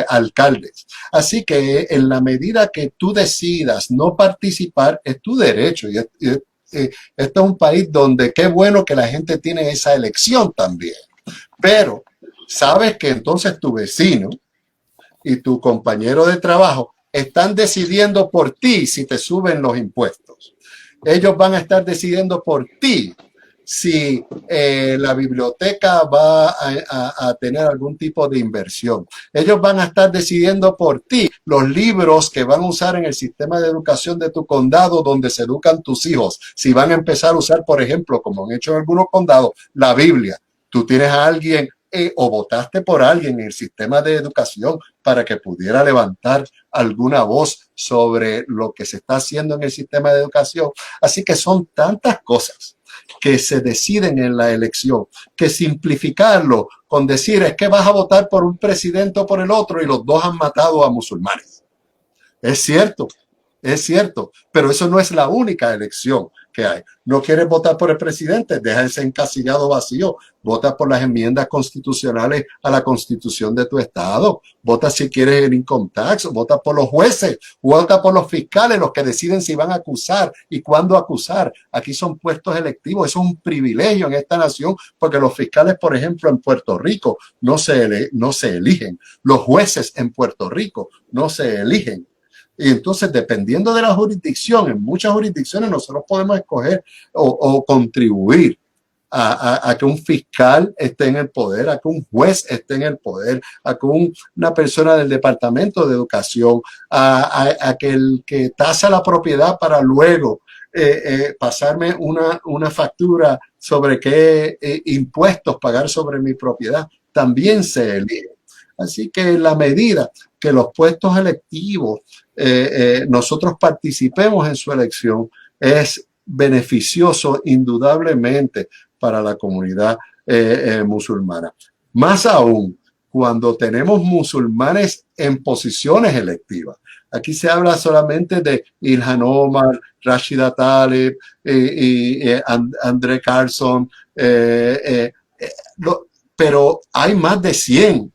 alcaldes. Así que en la medida que tú decidas no participar, es tu derecho. Y este es un país donde qué bueno que la gente tiene esa elección también. Pero sabes que entonces tu vecino y tu compañero de trabajo están decidiendo por ti si te suben los impuestos. Ellos van a estar decidiendo por ti si la biblioteca va a tener algún tipo de inversión. Ellos van a estar decidiendo por ti los libros que van a usar en el sistema de educación de tu condado donde se educan tus hijos. Si van a empezar a usar, por ejemplo, como han hecho en algunos condados, la Biblia. Tú tienes a alguien o votaste por alguien en el sistema de educación para que pudiera levantar alguna voz sobre lo que se está haciendo en el sistema de educación. Así que son tantas cosas que se deciden en la elección, que simplificarlo con decir es que vas a votar por un presidente o por el otro y los dos han matado a musulmanes. Es cierto, pero eso no es la única elección que hay. No quieres votar por el presidente, deja ese encasillado vacío, vota por las enmiendas constitucionales a la constitución de tu estado, vota si quieres el income tax, vota por los jueces, vota por los fiscales, los que deciden si van a acusar y cuándo acusar. Aquí son puestos electivos, eso es un privilegio en esta nación, porque los fiscales, por ejemplo, en Puerto Rico no se eligen, los jueces en Puerto Rico no se eligen. Y entonces, dependiendo de la jurisdicción, en muchas jurisdicciones nosotros podemos escoger o contribuir a que un fiscal esté en el poder, a que un juez esté en el poder, a que una persona del Departamento de Educación, a que el que tasa la propiedad para luego pasarme una factura sobre qué impuestos pagar sobre mi propiedad, también se elige. Así que en la medida que los puestos electivos nosotros participemos en su elección, es beneficioso indudablemente para la comunidad musulmana. Más aún, cuando tenemos musulmanes en posiciones electivas. Aquí se habla solamente de Ilhan Omar, Rashida Tlaib, André Carlson, pero hay más de 100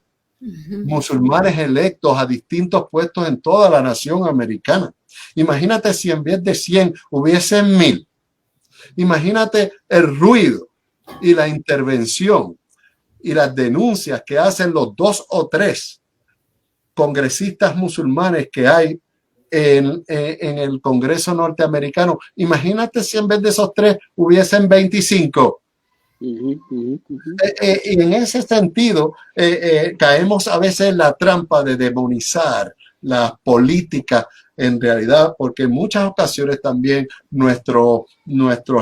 musulmanes electos a distintos puestos en toda la nación americana. Imagínate si en vez de 100 hubiesen 1000. Imagínate el ruido y la intervención y las denuncias que hacen los 2 o 3 congresistas musulmanes que hay en el Congreso norteamericano. Imagínate si en vez de esos 3 hubiesen 25. Y en ese sentido caemos a veces en la trampa de demonizar la política en realidad, porque en muchas ocasiones también nuestros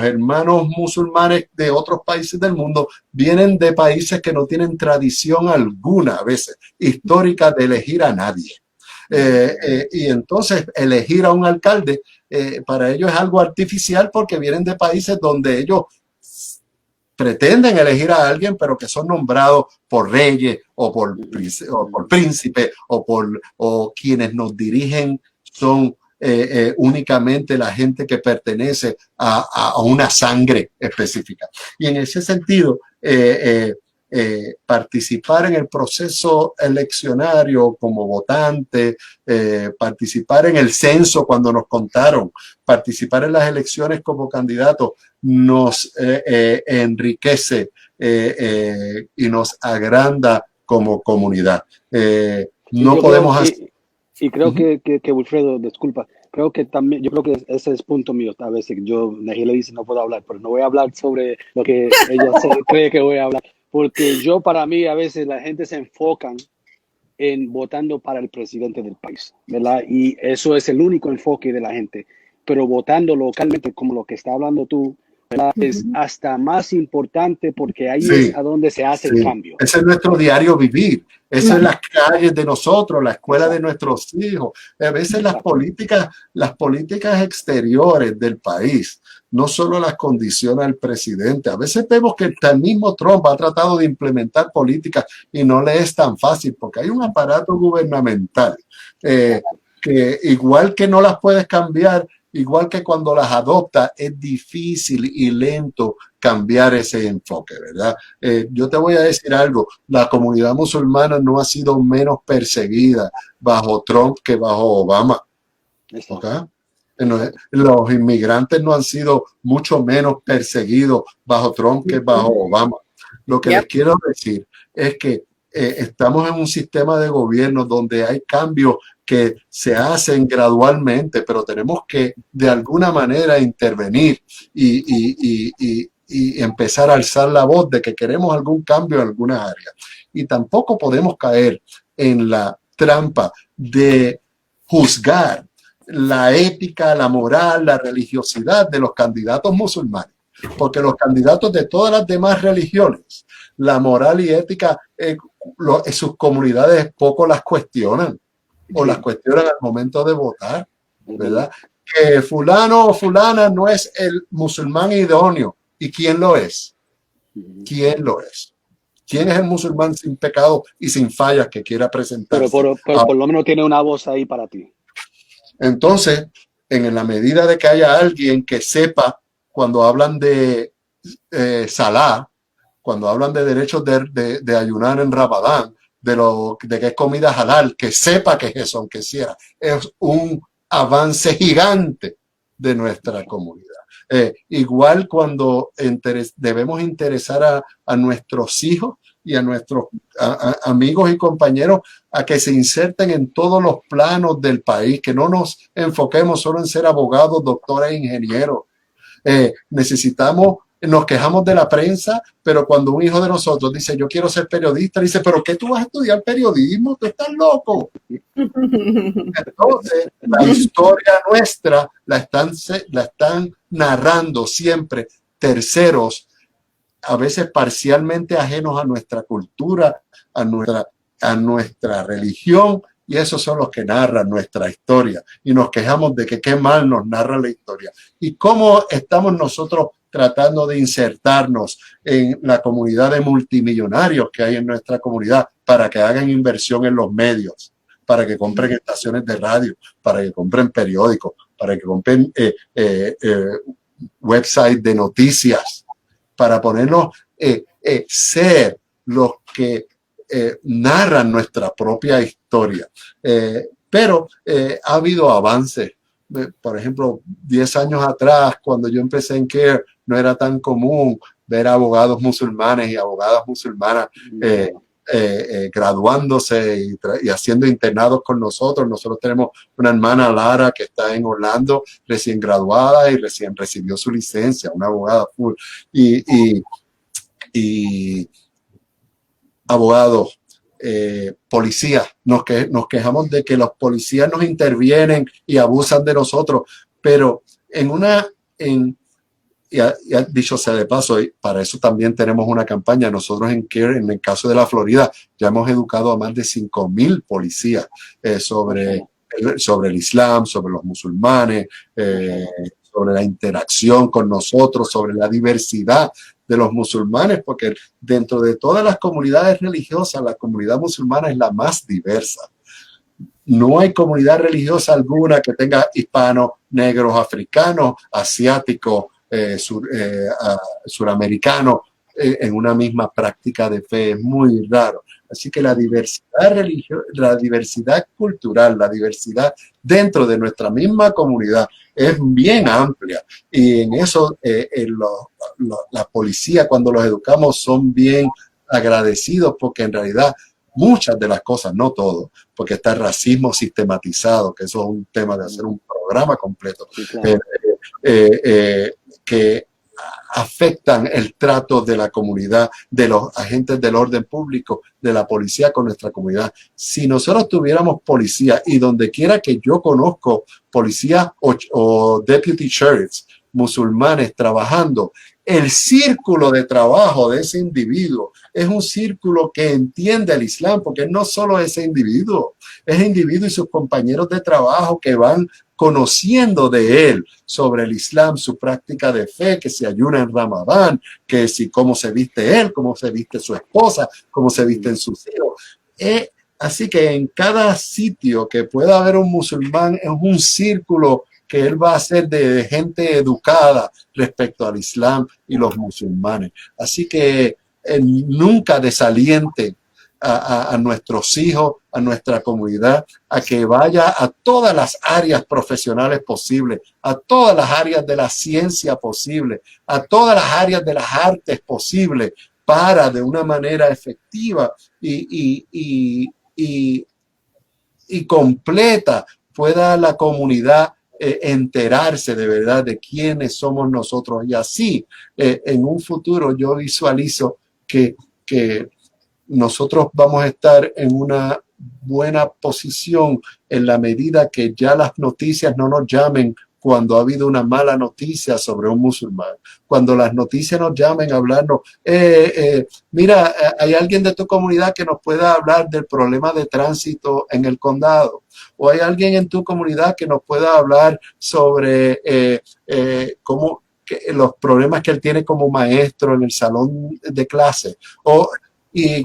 hermanos musulmanes de otros países del mundo vienen de países que no tienen tradición alguna, a veces histórica, de elegir a nadie. Y entonces elegir a un alcalde para ellos es algo artificial, porque vienen de países donde ellos pretenden elegir a alguien, pero que son nombrados por reyes o por príncipes o quienes nos dirigen son únicamente la gente que pertenece a una sangre específica. Y en ese sentido, participar en el proceso eleccionario como votante, participar en el censo cuando nos contaron, participar en las elecciones como candidato, nos enriquece y nos agranda como comunidad. No podemos hacer... Y creo que Wilfredo, disculpa, creo que también, yo creo que ese es punto mío. A veces Najee le dice no puedo hablar, pero no voy a hablar sobre lo que ella cree que voy a hablar. Porque para mí, a veces la gente se enfocan en votando para el presidente del país, ¿verdad? Y eso es el único enfoque de la gente. Pero votando localmente, como lo que está hablando tú, ¿verdad? Es hasta más importante, porque ahí es a donde se hace el cambio. Ese es nuestro diario vivir. Esa es las calles de nosotros, la escuela de nuestros hijos. A veces las políticas exteriores del país no solo las condiciona el presidente. A veces vemos que el mismo Trump ha tratado de implementar políticas y no le es tan fácil, porque hay un aparato gubernamental que igual que no las puedes cambiar, igual que cuando las adopta, es difícil y lento cambiar ese enfoque, ¿verdad? Yo te voy a decir algo, la comunidad musulmana no ha sido menos perseguida bajo Trump que bajo Obama. ¿Okay? Los inmigrantes no han sido mucho menos perseguidos bajo Trump que bajo Obama. Lo que les quiero decir es que estamos en un sistema de gobierno donde hay cambios que se hacen gradualmente, pero tenemos que de alguna manera intervenir y empezar a alzar la voz de que queremos algún cambio en algunas áreas. Y tampoco podemos caer en la trampa de juzgar la ética, la moral, la religiosidad de los candidatos musulmanes. porque los candidatos de todas las demás religiones, la moral y ética, sus comunidades poco las cuestionan o las cuestionan al momento de votar, ¿verdad? Que fulano o fulana no es el musulmán idóneo. ¿Y quién lo es? ¿Quién lo es? ¿Quién es el musulmán sin pecado y sin fallas que quiera presentarse? Pero por lo menos tiene una voz ahí para ti. Entonces, en la medida de que haya alguien que sepa cuando hablan de Salah, cuando hablan de derechos de ayunar en Ramadán, de que es comida halal, que sepa que es eso, aunque sea, es un avance gigante de nuestra comunidad. Igual cuando debemos interesar a nuestros hijos y a nuestros amigos y compañeros a que se inserten en todos los planos del país, que no nos enfoquemos solo en ser abogados, doctores e ingenieros. Nos quejamos de la prensa, pero cuando un hijo de nosotros dice, yo quiero ser periodista, dice, ¿pero qué tú vas a estudiar periodismo? ¿Tú estás loco? Entonces, la historia nuestra la están narrando siempre terceros, a veces parcialmente ajenos a nuestra cultura, a nuestra religión, y esos son los que narran nuestra historia. Y nos quejamos de que qué mal nos narra la historia. ¿Y cómo estamos nosotros tratando de insertarnos en la comunidad de multimillonarios que hay en nuestra comunidad para que hagan inversión en los medios, para que compren estaciones de radio, para que compren periódicos, para que compren websites de noticias, para ponernos ser los que narran nuestra propia historia? Pero ha habido avances. Por ejemplo, 10 años atrás, cuando yo empecé en CARE, no era tan común ver abogados musulmanes y abogadas musulmanas graduándose y haciendo internados con nosotros. Nosotros tenemos una hermana, Lara, que está en Orlando, recién graduada y recién recibió su licencia, una abogada full. Y abogados, policías, nos quejamos de que los policías nos intervienen y abusan de nosotros, pero dicho sea de paso, y para eso también tenemos una campaña. Nosotros en CARE, en el caso de la Florida, ya hemos educado a más de 5,000 policías sobre el Islam, sobre los musulmanes, sobre la interacción con nosotros, sobre la diversidad de los musulmanes, porque dentro de todas las comunidades religiosas, la comunidad musulmana es la más diversa. No hay comunidad religiosa alguna que tenga hispanos, negros, africanos, asiáticos, suramericanos en una misma práctica de fe. Es muy raro. Así que la diversidad religiosa, la diversidad cultural, la diversidad dentro de nuestra misma comunidad es bien amplia, y en eso la policía, cuando los educamos, son bien agradecidos, porque en realidad muchas de las cosas, no todo, porque está el racismo sistematizado, que eso es un tema de hacer un programa completo, sí, claro. Que afectan el trato de la comunidad, de los agentes del orden público, de la policía con nuestra comunidad. Si nosotros tuviéramos policía, y donde quiera que yo conozco policía o deputy sheriffs musulmanes trabajando, el círculo de trabajo de ese individuo es un círculo que entiende el Islam, porque no solo ese individuo y sus compañeros de trabajo que van conociendo de él sobre el Islam, su práctica de fe, que se ayuna en Ramadán, que si cómo se viste él, cómo se viste su esposa, cómo se visten sus hijos. Así que en cada sitio que pueda haber un musulmán es un círculo que él va a ser de gente educada respecto al Islam y los musulmanes. Así que nunca desalienten a nuestros hijos, a nuestra comunidad, a que vaya a todas las áreas profesionales posibles, a todas las áreas de la ciencia posible, a todas las áreas de las artes posibles, para de una manera efectiva y completa pueda la comunidad enterarse de verdad de quiénes somos nosotros. Y así en un futuro yo visualizo que nosotros vamos a estar en una buena posición en la medida que ya las noticias no nos llamen cuando ha habido una mala noticia sobre un musulmán, cuando las noticias nos llamen a hablarnos, mira, hay alguien de tu comunidad que nos pueda hablar del problema de tránsito en el condado, o hay alguien en tu comunidad que nos pueda hablar sobre cómo los problemas que él tiene como maestro en el salón de clase, y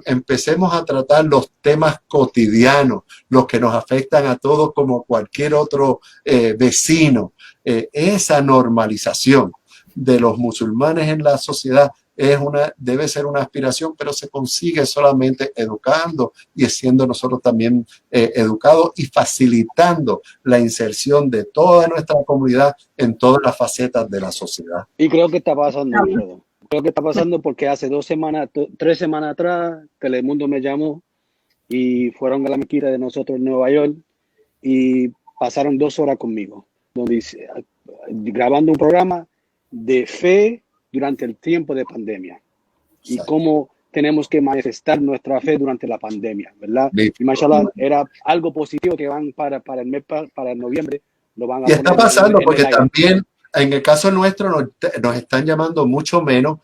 empecemos a tratar los temas cotidianos, los que nos afectan a todos como cualquier otro vecino. Esa normalización de los musulmanes en la sociedad debe ser una aspiración, pero se consigue solamente educando y siendo nosotros también educados y facilitando la inserción de toda nuestra comunidad en todas las facetas de la sociedad. Y creo que está pasando, Alfredo. Creo que está pasando porque hace 3 semanas atrás, Telemundo me llamó y fueron a la mezquita de nosotros en Nueva York y pasaron 2 horas conmigo, grabando un programa de fe durante el tiempo de pandemia. Y cómo tenemos que manifestar nuestra fe durante la pandemia, ¿verdad? Y mashallah, era algo positivo que van para el mes, para noviembre, lo van a y está pasando porque aire. También en el caso nuestro nos están llamando mucho menos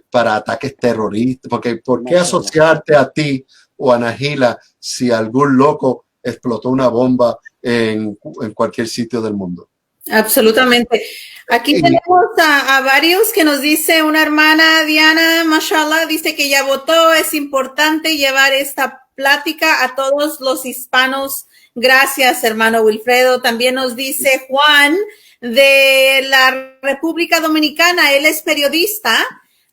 para ataques terroristas, porque ¿por qué asociarte a ti o a Nahila si algún loco explotó una bomba en cualquier sitio del mundo? Absolutamente. Aquí tenemos a varios que nos dice una hermana, Diana, mashallah, dice que ya votó, es importante llevar esta plática a todos los hispanos. Gracias, hermano Wilfredo. También nos dice Juan de la República Dominicana, él es periodista,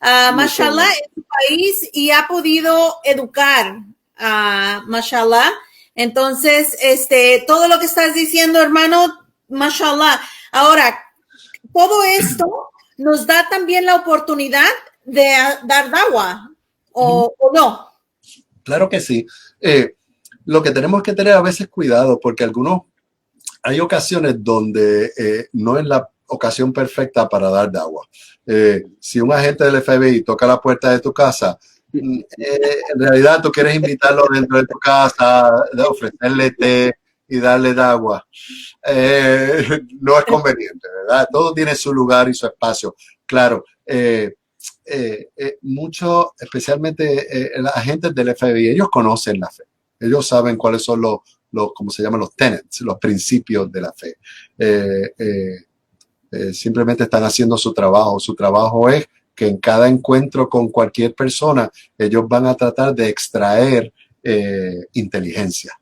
mashallah, en su país y ha podido educar, mashallah. Entonces, todo lo que estás diciendo, hermano, mashallah. Ahora, todo esto nos da también la oportunidad de dar dawa, ¿o no? Claro que sí. Lo que tenemos que tener a veces cuidado, porque hay ocasiones donde no es la ocasión perfecta para dar dawa. Si un agente del FBI toca la puerta de tu casa, en realidad tú quieres invitarlo dentro de tu casa, ofrecerle té y darle agua. No es conveniente, ¿verdad? Todo tiene su lugar y su espacio. Claro, mucho, especialmente los agentes del FBI, ellos conocen la fe. Ellos saben cuáles son ¿cómo se llaman? Los tenets, los principios de la fe. Simplemente están haciendo su trabajo. Su trabajo es que en cada encuentro con cualquier persona, ellos van a tratar de extraer inteligencia,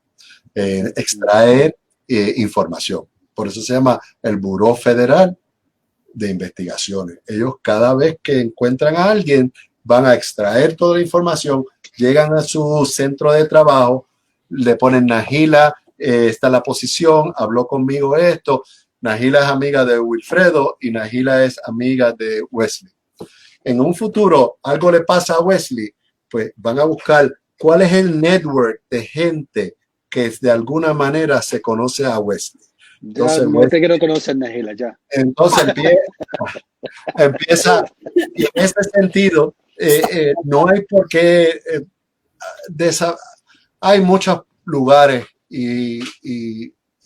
extraer información. Por eso se llama el Buró Federal de Investigaciones. Ellos cada vez que encuentran a alguien, van a extraer toda la información, llegan a su centro de trabajo, le ponen Nahila, está la posición, habló conmigo esto. Nahila es amiga de Wilfredo y Nahila es amiga de Wesley. En un futuro algo le pasa a Wesley, pues van a buscar cuál es el network de gente que de alguna manera se conoce a Wesley. Entonces, ya te quiero conocer, Nahila, ya. Entonces empieza y en ese sentido no hay por qué hay muchos lugares y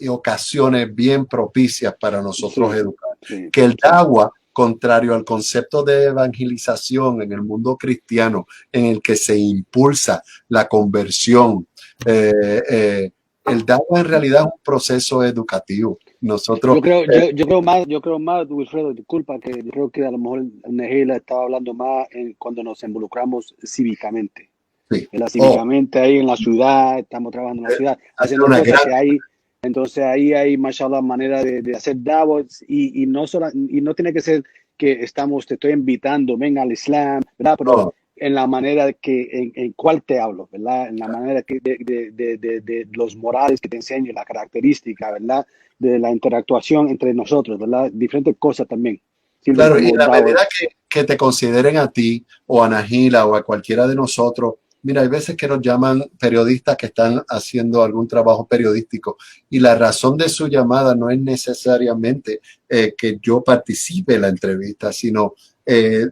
ocasiones bien propicias para nosotros educar. Que el dawa, contrario al concepto de evangelización en el mundo cristiano, en el que se impulsa la conversión, el dawa en realidad es un proceso educativo. Nosotros, yo creo más, Wilfredo, disculpa, que yo creo que a lo mejor Nahila estaba hablando más cuando nos involucramos cívicamente. Sí. Cívicamente ahí en la ciudad, estamos trabajando en la ciudad, haciendo cosas que hay. Entonces ahí hay, mashallah, manera de hacer da'wah y no tiene que ser que te estoy invitando, venga al Islam, ¿verdad? Pero en la manera en cual te hablo, ¿verdad? En la manera de los morales que te enseño, la característica, ¿verdad? De la interactuación entre nosotros, ¿verdad? Diferentes cosas también. Claro, y la medida que te consideren a ti o a Nahila o a cualquiera de nosotros. Mira, hay veces que nos llaman periodistas que están haciendo algún trabajo periodístico y la razón de su llamada no es necesariamente que yo participe en la entrevista, sino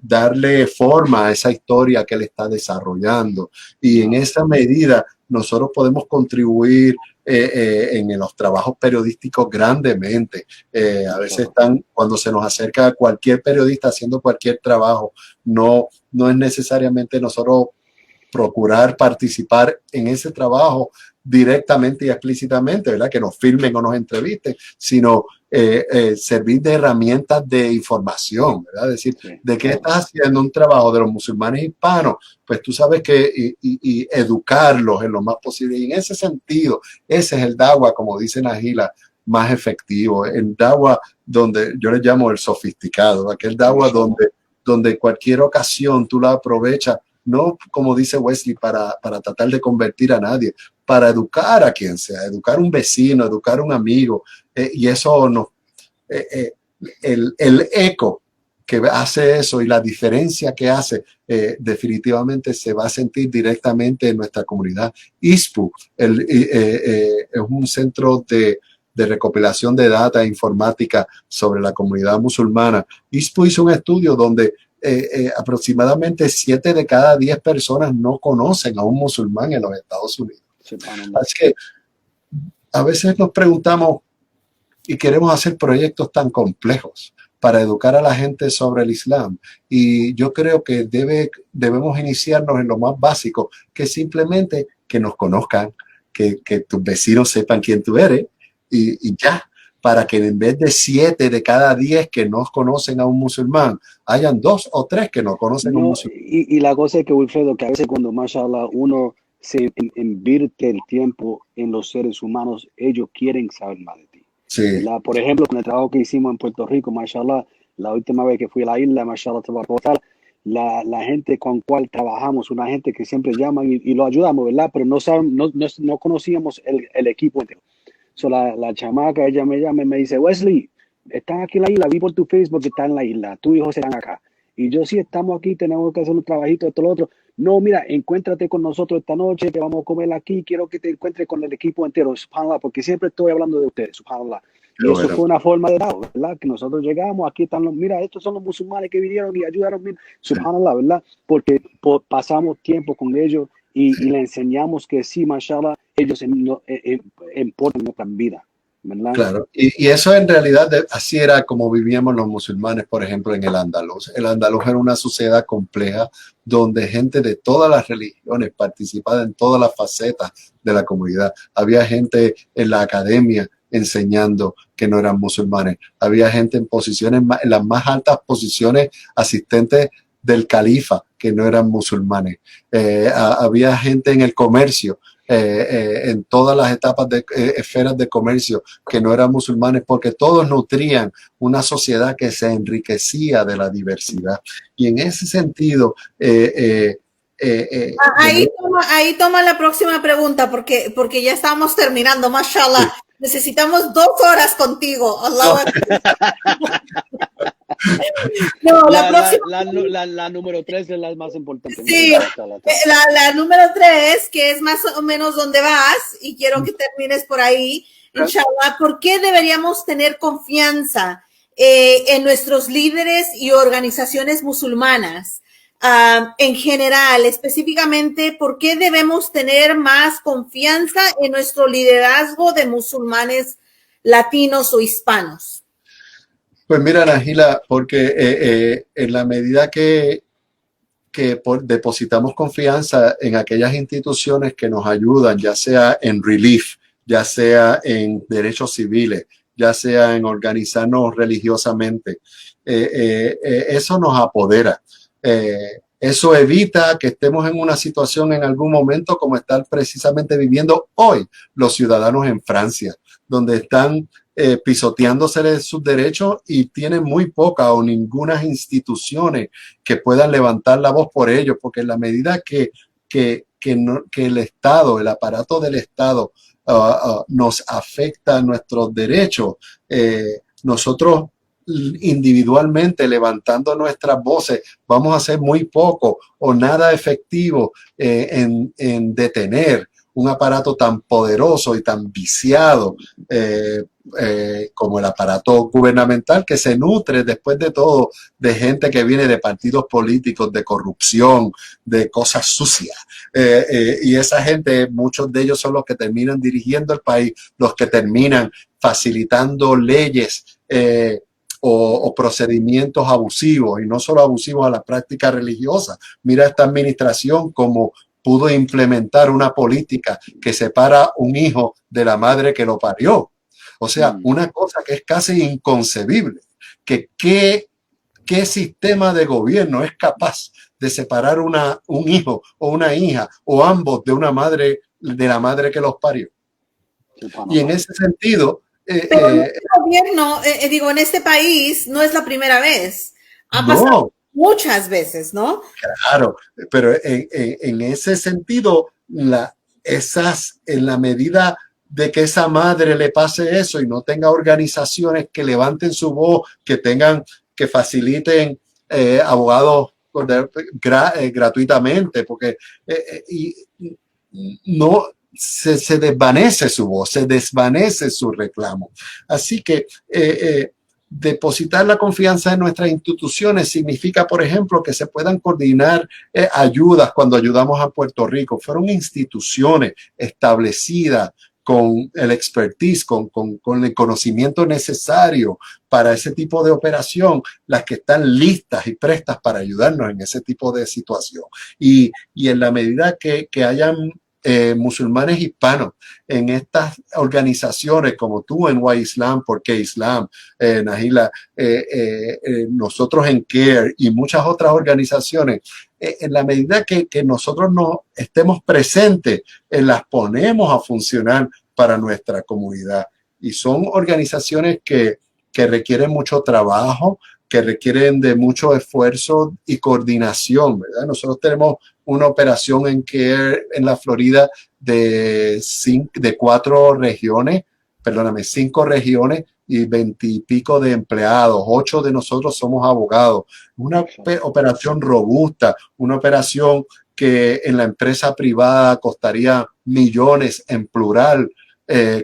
darle forma a esa historia que él está desarrollando. Y en esa medida nosotros podemos contribuir en los trabajos periodísticos grandemente. A veces cuando se nos acerca cualquier periodista haciendo cualquier trabajo, no es necesariamente nosotros procurar participar en ese trabajo directamente y explícitamente, ¿verdad? Que nos filmen o nos entrevisten, sino servir de herramientas de información, ¿verdad? Es decir, ¿de qué estás haciendo un trabajo de los musulmanes hispanos? Pues tú sabes que y educarlos en lo más posible. Y en ese sentido, ese es el da'wah, como dice Nahila, más efectivo. El da'wah donde yo le llamo el sofisticado, aquel da'wah donde cualquier ocasión tú la aprovechas, no como dice Wesley, para tratar de convertir a nadie, para educar a quien sea, educar a un vecino, educar a un amigo, y eso el eco que hace eso y la diferencia que hace, definitivamente se va a sentir directamente en nuestra comunidad. ISPU es un centro de recopilación de data informática sobre la comunidad musulmana. ISPU hizo un estudio donde aproximadamente 7 de cada 10 personas no conocen a un musulmán en los Estados Unidos. Así que a veces nos preguntamos y queremos hacer proyectos tan complejos para educar a la gente sobre el Islam, y yo creo que debemos iniciarnos en lo más básico, que es simplemente que nos conozcan, que tus vecinos sepan quién tú eres y ya, para que en vez de 7 de cada 10 que no conocen a un musulmán, hayan 2 o 3 que no conocen a un musulmán. Y la cosa es que, Wilfredo, que a veces cuando, mashallah, uno se invierte el tiempo en los seres humanos, ellos quieren saber más de ti. Sí. Por ejemplo, con el trabajo que hicimos en Puerto Rico, mashallah, la última vez que fui a la isla, mashallah, la gente con cual trabajamos, una gente que siempre llama y lo ayudamos, ¿verdad? Pero no conocíamos el equipo entero. So, la chamaca, ella me llama y me dice, Wesley, están aquí en la isla, vi por tu Facebook que están en la isla, tus hijos están acá. Y yo, sí, estamos aquí, tenemos que hacer un trabajito, esto, lo otro. No, mira, encuéntrate con nosotros esta noche, que vamos a comer aquí, quiero que te encuentres con el equipo entero, subhanallah, porque siempre estoy hablando de ustedes, subhanallah. Y eso fue una forma de dar, ¿verdad? Que nosotros llegamos, aquí están mira, estos son los musulmanes que vinieron y ayudaron, subhanallah, ¿verdad? Porque pasamos tiempo con ellos y le enseñamos que sí, mashallah, ellos importan nuestra vida, ¿verdad? Claro, y eso en realidad así era como vivíamos los musulmanes, por ejemplo, en el Andaluz. El Andaluz era una sociedad compleja donde gente de todas las religiones participaba en todas las facetas de la comunidad. Había gente en la academia enseñando que no eran musulmanes. Había gente en en las más altas posiciones, asistentes del califa, que no eran musulmanes. Había gente en el comercio, en todas las etapas de esferas de comercio, que no eran musulmanes, porque todos nutrían una sociedad que se enriquecía de la diversidad. Y en ese sentido, ahí toma la próxima pregunta, porque ya estamos terminando, mashallah. Sí. Necesitamos 2 horas contigo. No, la número 3 es la más importante. Sí, la número 3, que es más o menos donde vas, y quiero que termines por ahí, inshallah. ¿Por qué deberíamos tener confianza en nuestros líderes y organizaciones musulmanas? En general, específicamente, ¿por qué debemos tener más confianza en nuestro liderazgo de musulmanes latinos o hispanos? Pues mira, Nahila, porque en la medida que depositamos confianza en aquellas instituciones que nos ayudan, ya sea en relief, ya sea en derechos civiles, ya sea en organizarnos religiosamente, eso nos apodera. Eso evita que estemos en una situación en algún momento como están precisamente viviendo hoy los ciudadanos en Francia, donde están pisoteándose sus derechos y tienen muy pocas o ninguna instituciones que puedan levantar la voz por ellos, porque en la medida que el Estado, el aparato del Estado nos afecta a nuestros derechos, nosotros individualmente levantando nuestras voces vamos a hacer muy poco o nada efectivo en detener un aparato tan poderoso y tan viciado como el aparato gubernamental, que se nutre después de todo de gente que viene de partidos políticos, de corrupción, de cosas sucias. Y esa gente, muchos de ellos son los que terminan dirigiendo el país, los que terminan facilitando leyes o procedimientos abusivos, y no solo abusivos a la práctica religiosa. Mira esta administración como pudo implementar una política que separa un hijo de la madre que lo parió. O sea, una cosa que es casi inconcebible. ¿Qué sistema de gobierno es capaz de separar un hijo o una hija o ambos de una madre, de la madre que los parió? Y en ese sentido... Pero en este gobierno, digo, en este país no es la primera vez. Ha pasado muchas veces, ¿no? Claro, pero en ese sentido, en la medida de que esa madre le pase eso y no tenga organizaciones que levanten su voz, que faciliten abogados gratuitamente, porque no se desvanece su voz, se desvanece su reclamo. Así que depositar la confianza en nuestras instituciones significa, por ejemplo, que se puedan coordinar ayudas cuando ayudamos a Puerto Rico. Fueron instituciones establecidas con el expertise, con el conocimiento necesario para ese tipo de operación, las que están listas y prestas para ayudarnos en ese tipo de situación. Y en la medida que hayan musulmanes hispanos en estas organizaciones como tú en Why Islam, ¿Por qué Islam? Nahila, nosotros en CARE y muchas otras organizaciones, en la medida que nosotros no estemos presentes, las ponemos a funcionar para nuestra comunidad. Y son organizaciones que requieren mucho trabajo, que requieren de mucho esfuerzo y coordinación, ¿verdad? Nosotros tenemos una operación en la Florida de 5 regiones y 20 y pico de empleados. 8 de nosotros somos abogados. Una operación robusta, una operación que en la empresa privada costaría millones en plural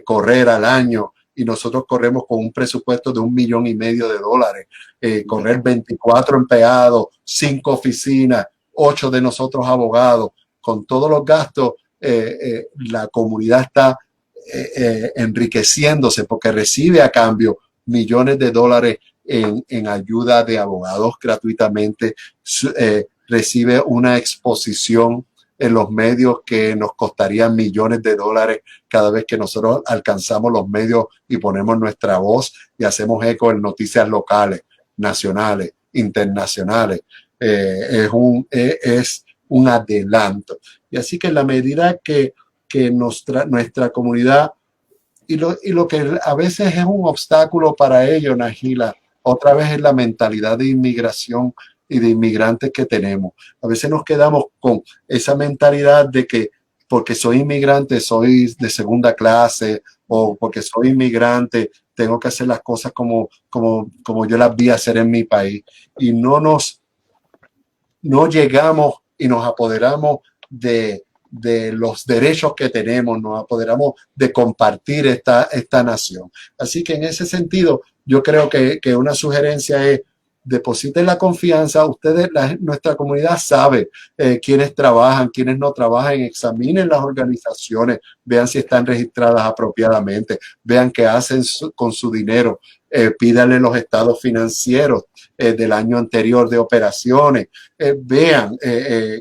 correr al año. Y nosotros corremos con un presupuesto de $1,5 millones. Correr 24 empleados, 5 oficinas, 8 de nosotros abogados, con todos los gastos, la comunidad está enriqueciéndose porque recibe a cambio millones de dólares en ayuda de abogados gratuitamente, recibe una exposición en los medios que nos costarían millones de dólares cada vez que nosotros alcanzamos los medios y ponemos nuestra voz y hacemos eco en noticias locales, nacionales, internacionales. Es un adelanto. Y así que en la medida que nuestra comunidad y lo que a veces es un obstáculo para ellos, Nahila, otra vez es la mentalidad de inmigración y de inmigrantes que tenemos. A veces nos quedamos con esa mentalidad de que porque soy inmigrante soy de segunda clase, o porque soy inmigrante tengo que hacer las cosas como yo las vi hacer en mi país. Y no llegamos y nos apoderamos de los derechos que tenemos, nos apoderamos de compartir esta nación. Así que en ese sentido, yo creo que una sugerencia es: depositen la confianza. Ustedes, nuestra comunidad sabe quiénes trabajan, quiénes no trabajan. Examinen las organizaciones, vean si están registradas apropiadamente, vean qué hacen con su dinero, pídanle los estados financieros del año anterior de operaciones, vean,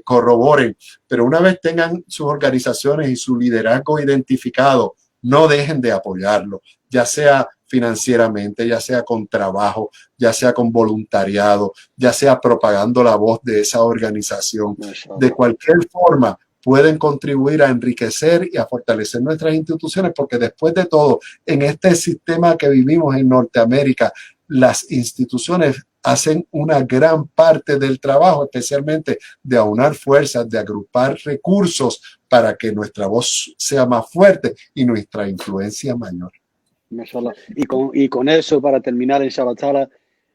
corroboren. Pero una vez tengan sus organizaciones y su liderazgo identificado, no dejen de apoyarlo, ya sea financieramente, ya sea con trabajo, ya sea con voluntariado, ya sea propagando la voz de esa organización. De cualquier forma, pueden contribuir a enriquecer y a fortalecer nuestras instituciones, porque después de todo, en este sistema que vivimos en Norteamérica, las instituciones hacen una gran parte del trabajo, especialmente de aunar fuerzas, de agrupar recursos para que nuestra voz sea más fuerte y nuestra influencia mayor. Mashallah. Y con eso, para terminar, inshallah ta'ala,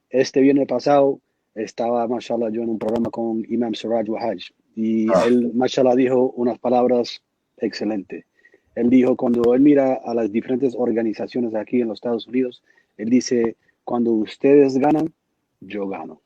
este viernes pasado estaba, mashallah, yo en un programa con Imam Siraj Wahaj, y él, mashallah, dijo unas palabras excelente. Él dijo, cuando él mira a las diferentes organizaciones aquí en los Estados Unidos, él dice, cuando ustedes ganan, yo gano.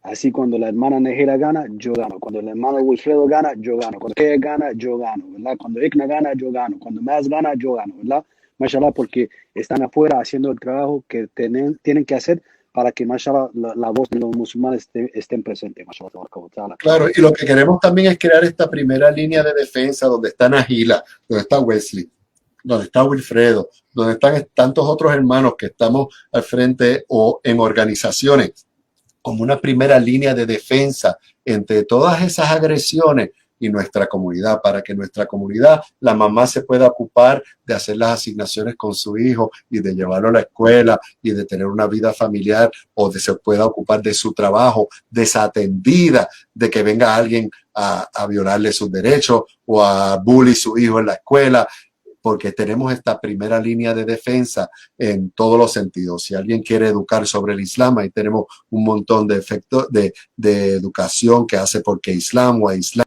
Así cuando la hermana Nejera gana, yo gano. Cuando el hermano Wilfredo gana, yo gano. Cuando Kea gana, yo gano, ¿verdad? Cuando Ikna gana, yo gano. Cuando Maz gana, yo gano, ¿verdad? Mashallah, porque están afuera haciendo el trabajo que tienen que hacer para que, mashallah, la voz de los musulmanes estén presentes. Mashallah. Claro, y lo que queremos también es crear esta primera línea de defensa donde está Nahila, donde está Wesley, donde está Wilfredo, donde están tantos otros hermanos que estamos al frente o en organizaciones como una primera línea de defensa entre todas esas agresiones y nuestra comunidad, para que nuestra comunidad, la mamá se pueda ocupar de hacer las asignaciones con su hijo y de llevarlo a la escuela y de tener una vida familiar, o de se pueda ocupar de su trabajo desatendida, de que venga alguien a violarle sus derechos o a bully su hijo en la escuela, porque tenemos esta primera línea de defensa en todos los sentidos. Si alguien quiere educar sobre el Islam, ahí tenemos un montón de efectos de educación que hace porque Islam o a Islam.